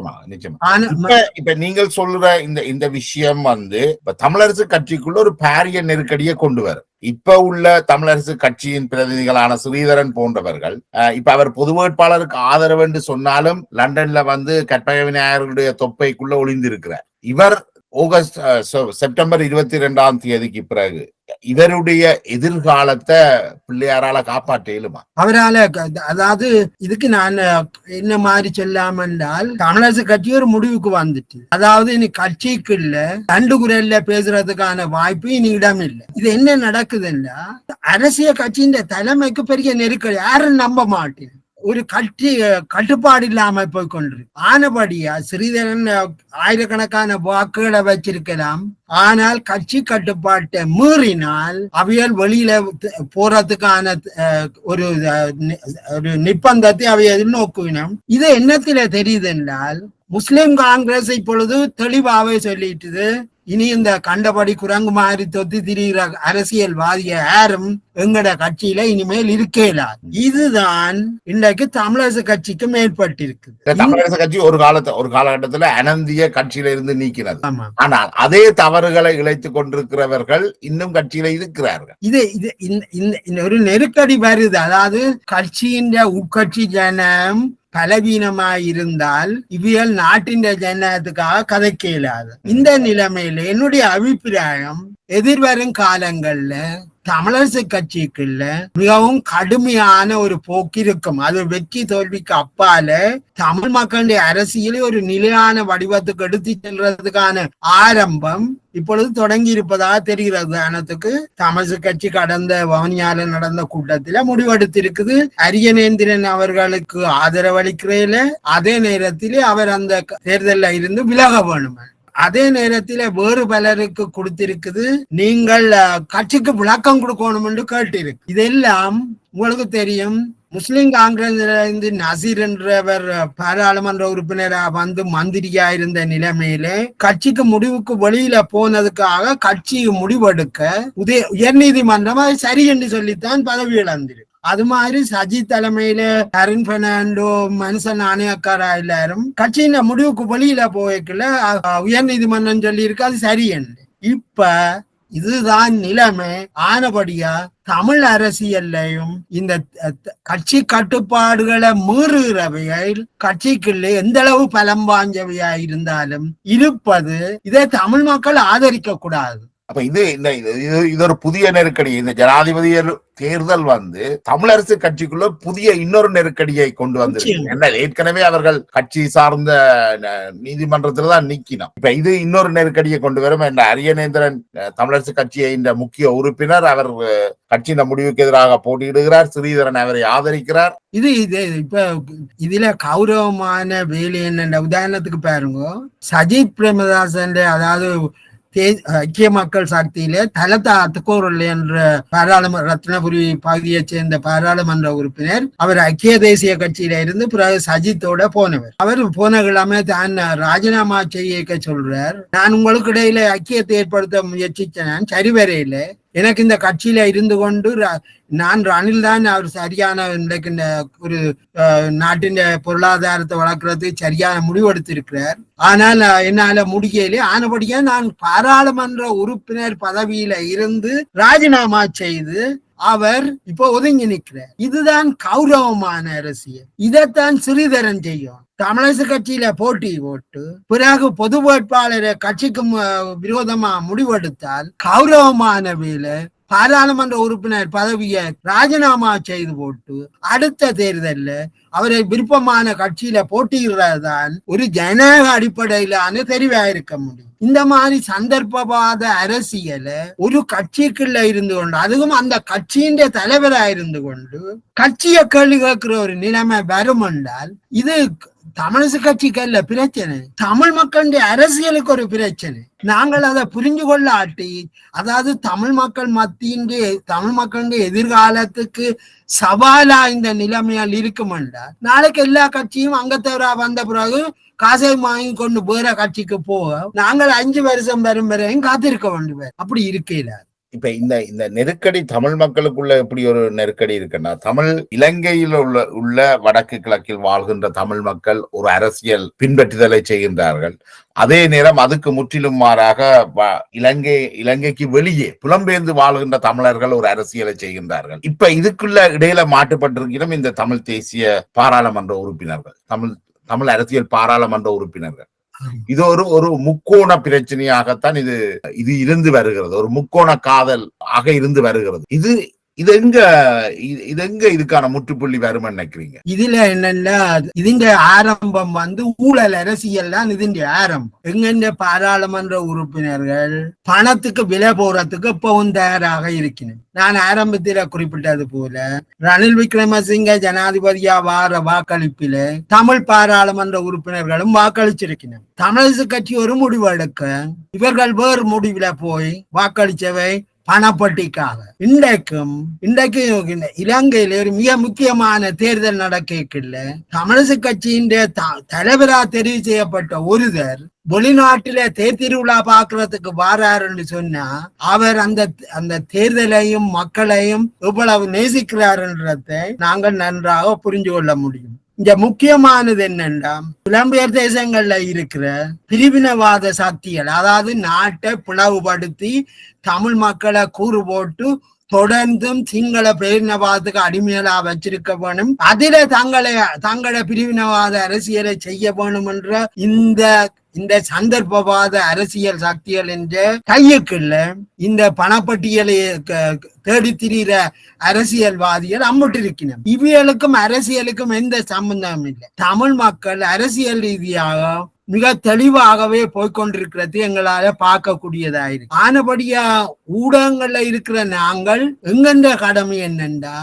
இப்ப நீங்கள் சொல்ற இந்த விஷயம் இப்ப தமிழரசு கட்சிக்குள்ள ஒரு பாரிய நெருக்கடியை கொண்டு வரும். இப்ப உள்ள தமிழரசு கட்சியின் பிரதிநிதிகளான ஸ்ரீதரன் போன்றவர்கள் இப்ப அவர் பொது வேட்பாளருக்கு ஆதரவு என்று சொன்னாலும் லண்டன்ல கற்பக விநாயகருடைய தொப்பைக்குள்ள ஒளிந்திருக்கிறார். இவர் செப்டம்பர் 22 பிறகு இவருடைய எதிர்காலத்தை பிள்ளையாரால காப்பாற்ற இயலுமா? அவரால, அதாவது இதுக்கு நான் என்ன மாதிரி சொல்லாம என்றால், தமிழரசு கட்சி ஒரு முடிவுக்கு வந்துட்டு, அதாவது இனி கட்சிக்குள்ள ரெண்டு குரல்ல பேசுறதுக்கான வாய்ப்பு இனி இடம் இல்லை. இது என்ன நடக்குதுன்னா, அரசியல் கட்சியின் தலைமைக்கு பெரிய நெருக்கடி. யாரும் நம்ப மாட்டேன். ஒரு கட்டுப்பாடு இல்லாம போய் கொண்டிருக்கு. ஆனபடியா ஸ்ரீதரன் ஆயிரக்கணக்கான வாக்குகளை வச்சிருக்கலாம். ஆனால் கட்சி கட்டுப்பாட்டை மீறினால் அவையால் வெளியில போறதுக்கான ஒரு நிர்பந்தத்தை அவை எதிர்நோக்கினோம். இது என்னத்தில தெரியுது என்றால், முஸ்லிம் காங்கிரஸ் இப்பொழுது தெளிவாகவே சொல்லிட்டு, இனி இந்த கண்டபடி குரங்கு மாதிரி தொத்தி திரிகிற அரசியல்வாதிய யாரும் எங்கட கட்சியில இனிமேல் இருக்கலாது. இதுதான் இன்றைக்கு தமிழரசு கட்சிக்கு மேற்பட்டிருக்கு. தமிழரசு கட்சி ஒரு காலகட்டத்துல அனந்திய கட்சியில இருந்து நீக்கிறது. ஆனால் அதே தவறுகளை இழைத்துக் கொண்டிருக்கிறவர்கள் இன்னும் கட்சியில இருக்கிறார்கள். இது ஒரு நெருக்கடி வருது. அதாவது கட்சியின் உட்கட்சி ஜனம் பலவீனமாயிருந்தால் இவியல் நாட்டின் ஜனத்துக்காக கதைக்க இயலாது. இந்த நிலைமையில என்னுடைய அபிப்பிராயம், எதிர்வரும் காலங்கள்ல தமிழரசு கட்சிக்குள்ள மிகவும் கடுமையான ஒரு போக்கு இருக்கும். அது வெற்றி தோல்விக்கு அப்பால தமிழ் மக்களுடைய அரசியலை ஒரு நிலையான வடிவத்துக்கு எடுத்து செல்றதுக்கான ஆரம்பம் இப்பொழுது தொடங்கி இருப்பதாக தெரிகிறது. உதாரணத்துக்கு தமிழரசு கட்சி கடந்த வவுனியால நடந்த கூட்டத்தில முடிவெடுத்திருக்குது, அரியநேந்திரன் அவர்களுக்கு ஆதரவளிக்கிறதுல அதே நேரத்திலே அவர் அந்த தேர்தலில் இருந்து விலக வேணும். அதே நேரத்தில் வேறு பலருக்கு கொடுத்திருக்குது, நீங்கள் கட்சிக்கு விளக்கம் கொடுக்கணும் என்று கேட்டிருக்கு. இதெல்லாம் உங்களுக்கு தெரியும். முஸ்லிம் காங்கிரஸ் நசீர் என்றவர் பாராளுமன்ற உறுப்பினரா மந்திரியா இருந்த நிலைமையிலே கட்சிக்கு முடிவுக்கு வெளியில போனதுக்காக கட்சி முடிவெடுக்க உயர் நீதிமன்றம் அது சரி என்று சொல்லித்தான் பதவி இழந்திருக்கு. அது மாதிரி சஜித் தலைமையில அருண் பெர்னாண்டோ மனுஷன் நாணயக்காரா எல்லாரும் கட்சியின் முடிவுக்கு வெளியில போய்க்கல உயர் நீதிமன்றம் சொல்லி இருக்கு அது சரி என்று. இப்ப இதுதான் நிலைமை. ஆனபடியா தமிழ் அரசியல்லையும் இந்த கட்சி கட்டுப்பாடுகளை மீறுகிறவையில் கட்சிக்குள்ளே எந்த அளவு பலம் வாஞ்சவையா இருந்தாலும் இருப்பது இதை தமிழ் மக்கள் ஆதரிக்க கூடாது. அப்ப இது ஒரு புதிய நெருக்கடி. இந்த ஜனாதிபதி தேர்தல் தமிழரசு கட்சிக்குள்ள புதிய இன்னொரு நெருக்கடியை கொண்டு வந்திருக்கு. ஏற்கனவே அவர்கள் கட்சி சார்ந்த நீதிமன்றத்துல தான் நீக்கினோம். இப்ப இது இன்னொரு நெருக்கடியை கொண்டு வரும். அரியநேந்திரன் தமிழரசு கட்சியை இந்த முக்கிய உறுப்பினர், அவர் கட்சியின் முடிவுக்கு எதிராக போட்டியிடுகிறார். ஸ்ரீதரன் அவரை ஆதரிக்கிறார். இது இப்ப இதுல கௌரவமான வேலை என்ன, உதாரணத்துக்கு பாருங்க, சஜித் பிரேமதாசன் அதாவது ஐக்கிய மக்கள் சக்தியில தலதா அத்துக்கோரல் என்ற பாராளுமன்ற ரத்னபுரி பகுதியை சேர்ந்த பாராளுமன்ற உறுப்பினர், அவர் ஐக்கிய தேசிய கட்சியில இருந்து பிறகு சஜித்தோட போனவர். அவர் போன கிழமை தான் ராஜினாமா செய்ய சொல்றார். நான் உங்களுக்கு இடையில ஐக்கியத்தை ஏற்படுத்த முயற்சிச்சேன், சரி வரையில எனக்கு இந்த கட்சியில இருந்து கொண்டு நான் ரணில் தான் அவர் சரியான இன்றைக்கு இந்த ஒரு நாட்டின் பொருளாதாரத்தை வளர்க்கறதுக்கு சரியான முடிவெடுத்திருக்கிறார். ஆனால் என்னால முடியலே. ஆனபடியா நான் பாராளுமன்ற உறுப்பினர் பதவியில இருந்து ராஜினாமா செய்து அவர் இப்போ ஒதுங்கி நிற்கிறார். இதுதான் கௌரவமான அரசியல். இதைத்தான் சிறிதரன் செய்யும். தமிழரசு கட்சியில போட்டி போட்டு பிறகு பொது வேட்பாளரை கட்சிக்கு விரோதமா முடிவெடுத்தால் கௌரவமான வேலை பாராளுமன்ற உறுப்பினர் பதவியை ராஜினாமா செய்து போட்டு அடுத்த தேர்தல்ல அவரை விருப்பமான கட்சியில போட்டியிடுறதுதான் ஒரு ஜனநாயக அடிப்படையிலான தெரிவா இருக்க முடியும். இந்த மாதிரி சந்தர்ப்பவாத அரசியலை ஒரு கட்சிக்குள்ள இருந்து கொண்டு, அதுவும் அந்த கட்சியின் தலைவரா இருந்து கொண்டு கட்சியை கேள்வி கேட்கிற ஒரு நிலைமை வரும் என்றால் இது தமிழரசு கட்சிக்கு அல்ல பிரச்சனை, தமிழ் மக்களுடைய அரசியலுக்கு ஒரு பிரச்சனை. நாங்கள் அதை புரிஞ்சு கொள்ளாட்டி, அதாவது தமிழ் மக்கள் தமிழ் மக்களுடைய எதிர்காலத்துக்கு சவாலா இந்த நிலைமையால் இருக்குமெண்டா நாளைக்கு எல்லா கட்சியும் அங்கத்தவரா வந்த பிறகு காசை வாங்கி கொண்டு வேற கட்சிக்கு போக நாங்கள் 5 வருஷம் வரும் வரையும் காத்திருக்க வேண்டிய அப்படி இருக்கையில. இப்ப இந்த நெருக்கடி தமிழ் மக்களுக்குள்ள எப்படி ஒரு நெருக்கடி இருக்குன்னா, தமிழ் இலங்கையில் உள்ள வடக்கு கிழக்கில் வாழ்கின்ற தமிழ் மக்கள் ஒரு அரசியல் பின்பற்றுதலை செய்கின்றார்கள். அதே நேரம் அதுக்கு முற்றிலும் மாறாக இலங்கைக்கு வெளியே புலம்பெயர்ந்து வாழ்கின்ற தமிழர்கள் ஒரு அரசியலை செய்கின்றார்கள். இப்ப இதுக்குள்ள இடையில மாட்டுப்பட்டிருக்கிறோம் இந்த தமிழ் தேசிய பாராளுமன்ற உறுப்பினர்கள், தமிழ் அரசியல் பாராளுமன்ற உறுப்பினர்கள். இது ஒரு முக்கோண பிரச்சனையாகத்தான் இது இருந்து வருகிறது, ஒரு முக்கோண காதல் ஆக இருந்து வருகிறது. இது எங்க இதுக்கான முற்றுப்புள்ளி வரும் நினைக்கிறீங்க? இதுல என்னன்னா, இதுங்க ஆரம்பம் ஊழல் அரசியல் தான். இதுங்க ஆரம்பம் எங்க பாராளுமன்ற உறுப்பினர்கள் பணத்துக்கு விலை போறதுக்கு இப்பவும் தயாராக இருக்கிறேன். நான் ஆரம்பத்தில குறிப்பிட்டது போல ரணில் விக்ரமசிங்க ஜனாதிபதியா வார வாக்களிப்பில தமிழ் பாராளுமன்ற உறுப்பினர்களும் வாக்களிச்சிருக்கிறேன். தமிழரசு கட்சி ஒரு முடிவு எடுக்க இவர்கள் வேறு முடிவுல போய் வாக்களிச்சவை பணப்பட்டிக்காக. இன்றைக்கு இலங்கையில ஒரு மிக முக்கியமான தேர்தல் நடக்கல தமிழரசு கட்சியின் தலைவரா தெரிவு செய்யப்பட்ட ஒருவர் வெளிநாட்டில தேர் திருவிழா பாக்குறதுக்கு வாராருன்னு சொன்னா அவர் அந்த தேர்தலையும் மக்களையும் எவ்வளவு நேசிக்கிறார்ன்றதை நாங்கள் நன்றாக புரிஞ்சு கொள்ள முடியும். இங்க முக்கியமானது என்னன்னா, புலம்பெயர் தேசங்கள்ல இருக்கிற பிரிவினவாத சக்திகள், அதாவது நாட்டை பிளவுபடுத்தி தமிழ் மக்களை கூறு போட்டு தொடர்ந்தும் சிங்கள பிரிவினவாதத்துக்கு அடிமையா வச்சிருக்க வேணும், அதில தங்களை பிரிவினவாத அரசியலை செய்ய வேணும் என்ற இந்த சந்தர்ப்பவாத அரசியல் சக்திகள் என்ற கையுக்குள்ள இந்த பணப்பட்டியலை தேடி திரிகிற அரசியல்வாதிகள் அம்பிட்டு இருக்கணும். இவர்களுக்கும் அரசியலுக்கும் எந்த சம்பந்தமும் இல்லை. தமிழ் மக்கள் அரசியல் ரீதியாக மிக தெளிவாகவே போய்கொண்டிருக்கிறது எங்களால பார்க்கக்கூடியதாயிருக்கு. ஆனபடியா ஊடகங்கள்ல இருக்கிற நாங்கள் எங்கென்ற கடமை என்னண்டா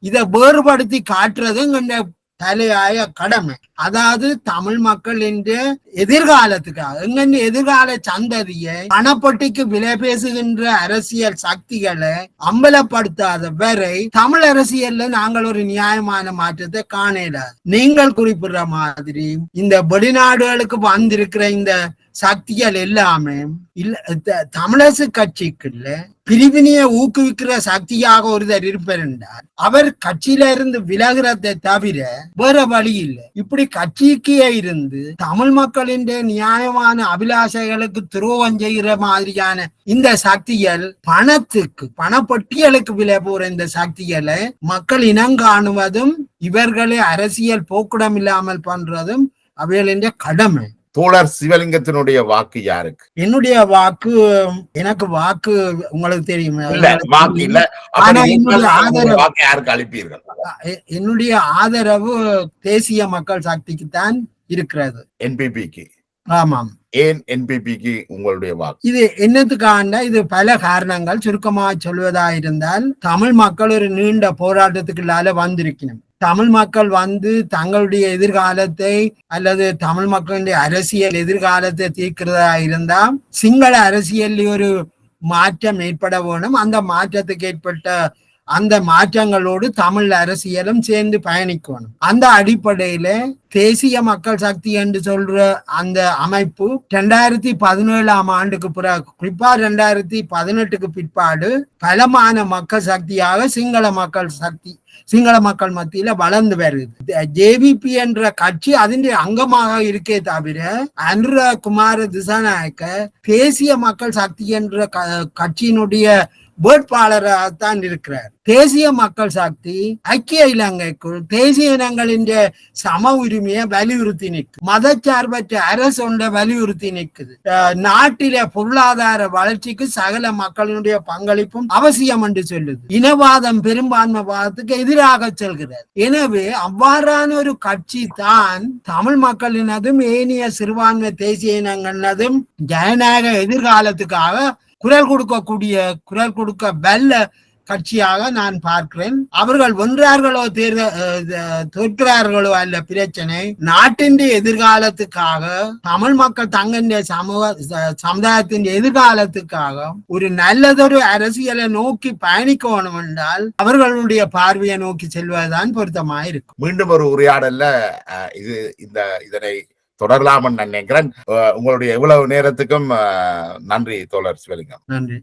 இதை வேறுபடுத்தி காட்டுறது எங்கென்ற தலையாய கடமை. அதாவது தமிழ் மக்கள் என்ற எதிர்காலத்துக்காக எங்க எதிர்கால சந்ததியை பணப்பட்டிக்கு விலை பேசுகின்ற அரசியல் சக்திகளை அம்பலப்படுத்தாத வரை தமிழ் அரசியல்ல நாங்கள் ஒரு நியாயமான மாற்றத்தை காணல. நீங்கள் குறிப்பிடுற மாதிரி இந்த வெளிநாடுகளுக்கு வந்திருக்கிற இந்த சக்திகள் எல்லாமே தமிழரசு கட்சிக்குள்ள பிரிவினையை ஊக்குவிக்கிற சக்தியாக ஒருத்தர் இருப்பார் என்றால் அவர் கட்சியில இருந்து விலகிறதை தவிர வேற வழி இல்லை. இப்படி கட்சிக்கே இருந்து தமிழ் மக்களின் நியாயமான அபிலாஷைகளுக்கு துரோகம் செய்கிற மாதிரியான இந்த சக்திகள் பணப்பட்டியலுக்கு விலை போற இந்த சக்திகளை மக்கள் இனங்காணுவதும் இவர்களை அரசியல் போக்குடம் இல்லாமல் பண்றதும் அவைகளின் கடமை. தோழர் சிவலிங்கத்தினுடைய வாக்கு யாருக்கு? என்னுடைய வாக்கு எனக்கு வாக்கு உங்களுக்கு தெரியும். வாக்கு இல்ல, ஆனா வாக்கு யாருக்கு அளிப்பீர்கள்? என்னுடைய ஆதரவு தேசிய மக்கள் சக்திக்கு தான் இருக்கிறது, என்பிபிக்கு. ஆமாம். ஏன் என்பிபிக்கு உங்களுடைய வாக்கு? இது என்னத்துக்கான இது பல காரணங்கள். சுருக்கமாக சொல்வதா இருந்தால் தமிழ் மக்கள் ஒரு நீண்ட போராட்டத்துக்குள்ளால வந்திருக்கணும். தமிழ் மக்கள் தங்களுடைய எதிர்காலத்தை அல்லது தமிழ் மக்களுடைய அரசியல் எதிர்காலத்தை தீர்க்கிறதா இருந்தா சிங்கள அரசியல் ஒரு மாற்றம் ஏற்பட வேணும். அந்த மாற்றத்துக்கு ஏற்பட்ட அந்த மாற்றங்களோடு தமிழ் அரசியலும் சேர்ந்து பயணிக்கணும். அந்த அடிப்படையில தேசிய மக்கள் சக்தி என்று சொல்ற அந்த அமைப்பு 2017 ஆண்டுக்கு பிறகு, குறிப்பா 2018 பிற்பாடு பலமான மக்கள் சக்தியாக சிங்கள மக்கள் மத்தியில வளர்ந்து வருது. ஜேவிபி என்ற கட்சி அதன் அங்கமாக இருக்கே தவிர அனுர குமார திசாநாயக்க தேசிய மக்கள் சக்தி என்ற கட்சியினுடைய வேட்பாளராகத்தான் இருக்கிறார். தேசிய மக்கள் சக்தி ஐக்கிய இலங்கைக்குள் தேசிய இனங்களின் சம உரிமையை வலியுறுத்தி நிற்கும். மதச்சார்பற்ற அரசு ஒன்றை வலியுறுத்தி நிற்குது. நாட்டில பொருளாதார வளர்ச்சிக்கு சகல மக்களினுடைய பங்களிப்பும் அவசியம் என்று சொல்லுது. இனவாதம் பெரும்பான்மைவாதத்துக்கு எதிராக செல்கிறது. எனவே அவ்வாறான ஒரு கட்சி தான் தமிழ் மக்களினதும் ஏனைய சிறுபான்மை தேசிய இனங்களினதும் ஜனநாயக எதிர்காலத்துக்காக குரல் கொடுக்க வல்ல கட்சியாக நான் பார்க்கிறேன். அவர்கள் வென்றார்களோ தோற்கிறார்களோ அல்ல பிரச்சனை. நாட்டின் எதிர்காலத்துக்காக, தமிழ் மக்கள் தங்களுடைய சமுதாயத்தின் எதிர்காலத்துக்காக ஒரு நல்லதொரு அரசியலை நோக்கி பயணிக்கணும் என்றால் அவர்களுடைய பார்வையை நோக்கி செல்வதுதான் பொருத்தமாயிருக்கும். மீண்டும் ஒரு உரையாடல்ல இதனை தொடரலாம் நினைக்கிறேன். உங்களுடைய இவ்வளவு நேரத்துக்கும் நன்றி தோழர் சிவலிங்கம். நன்றி.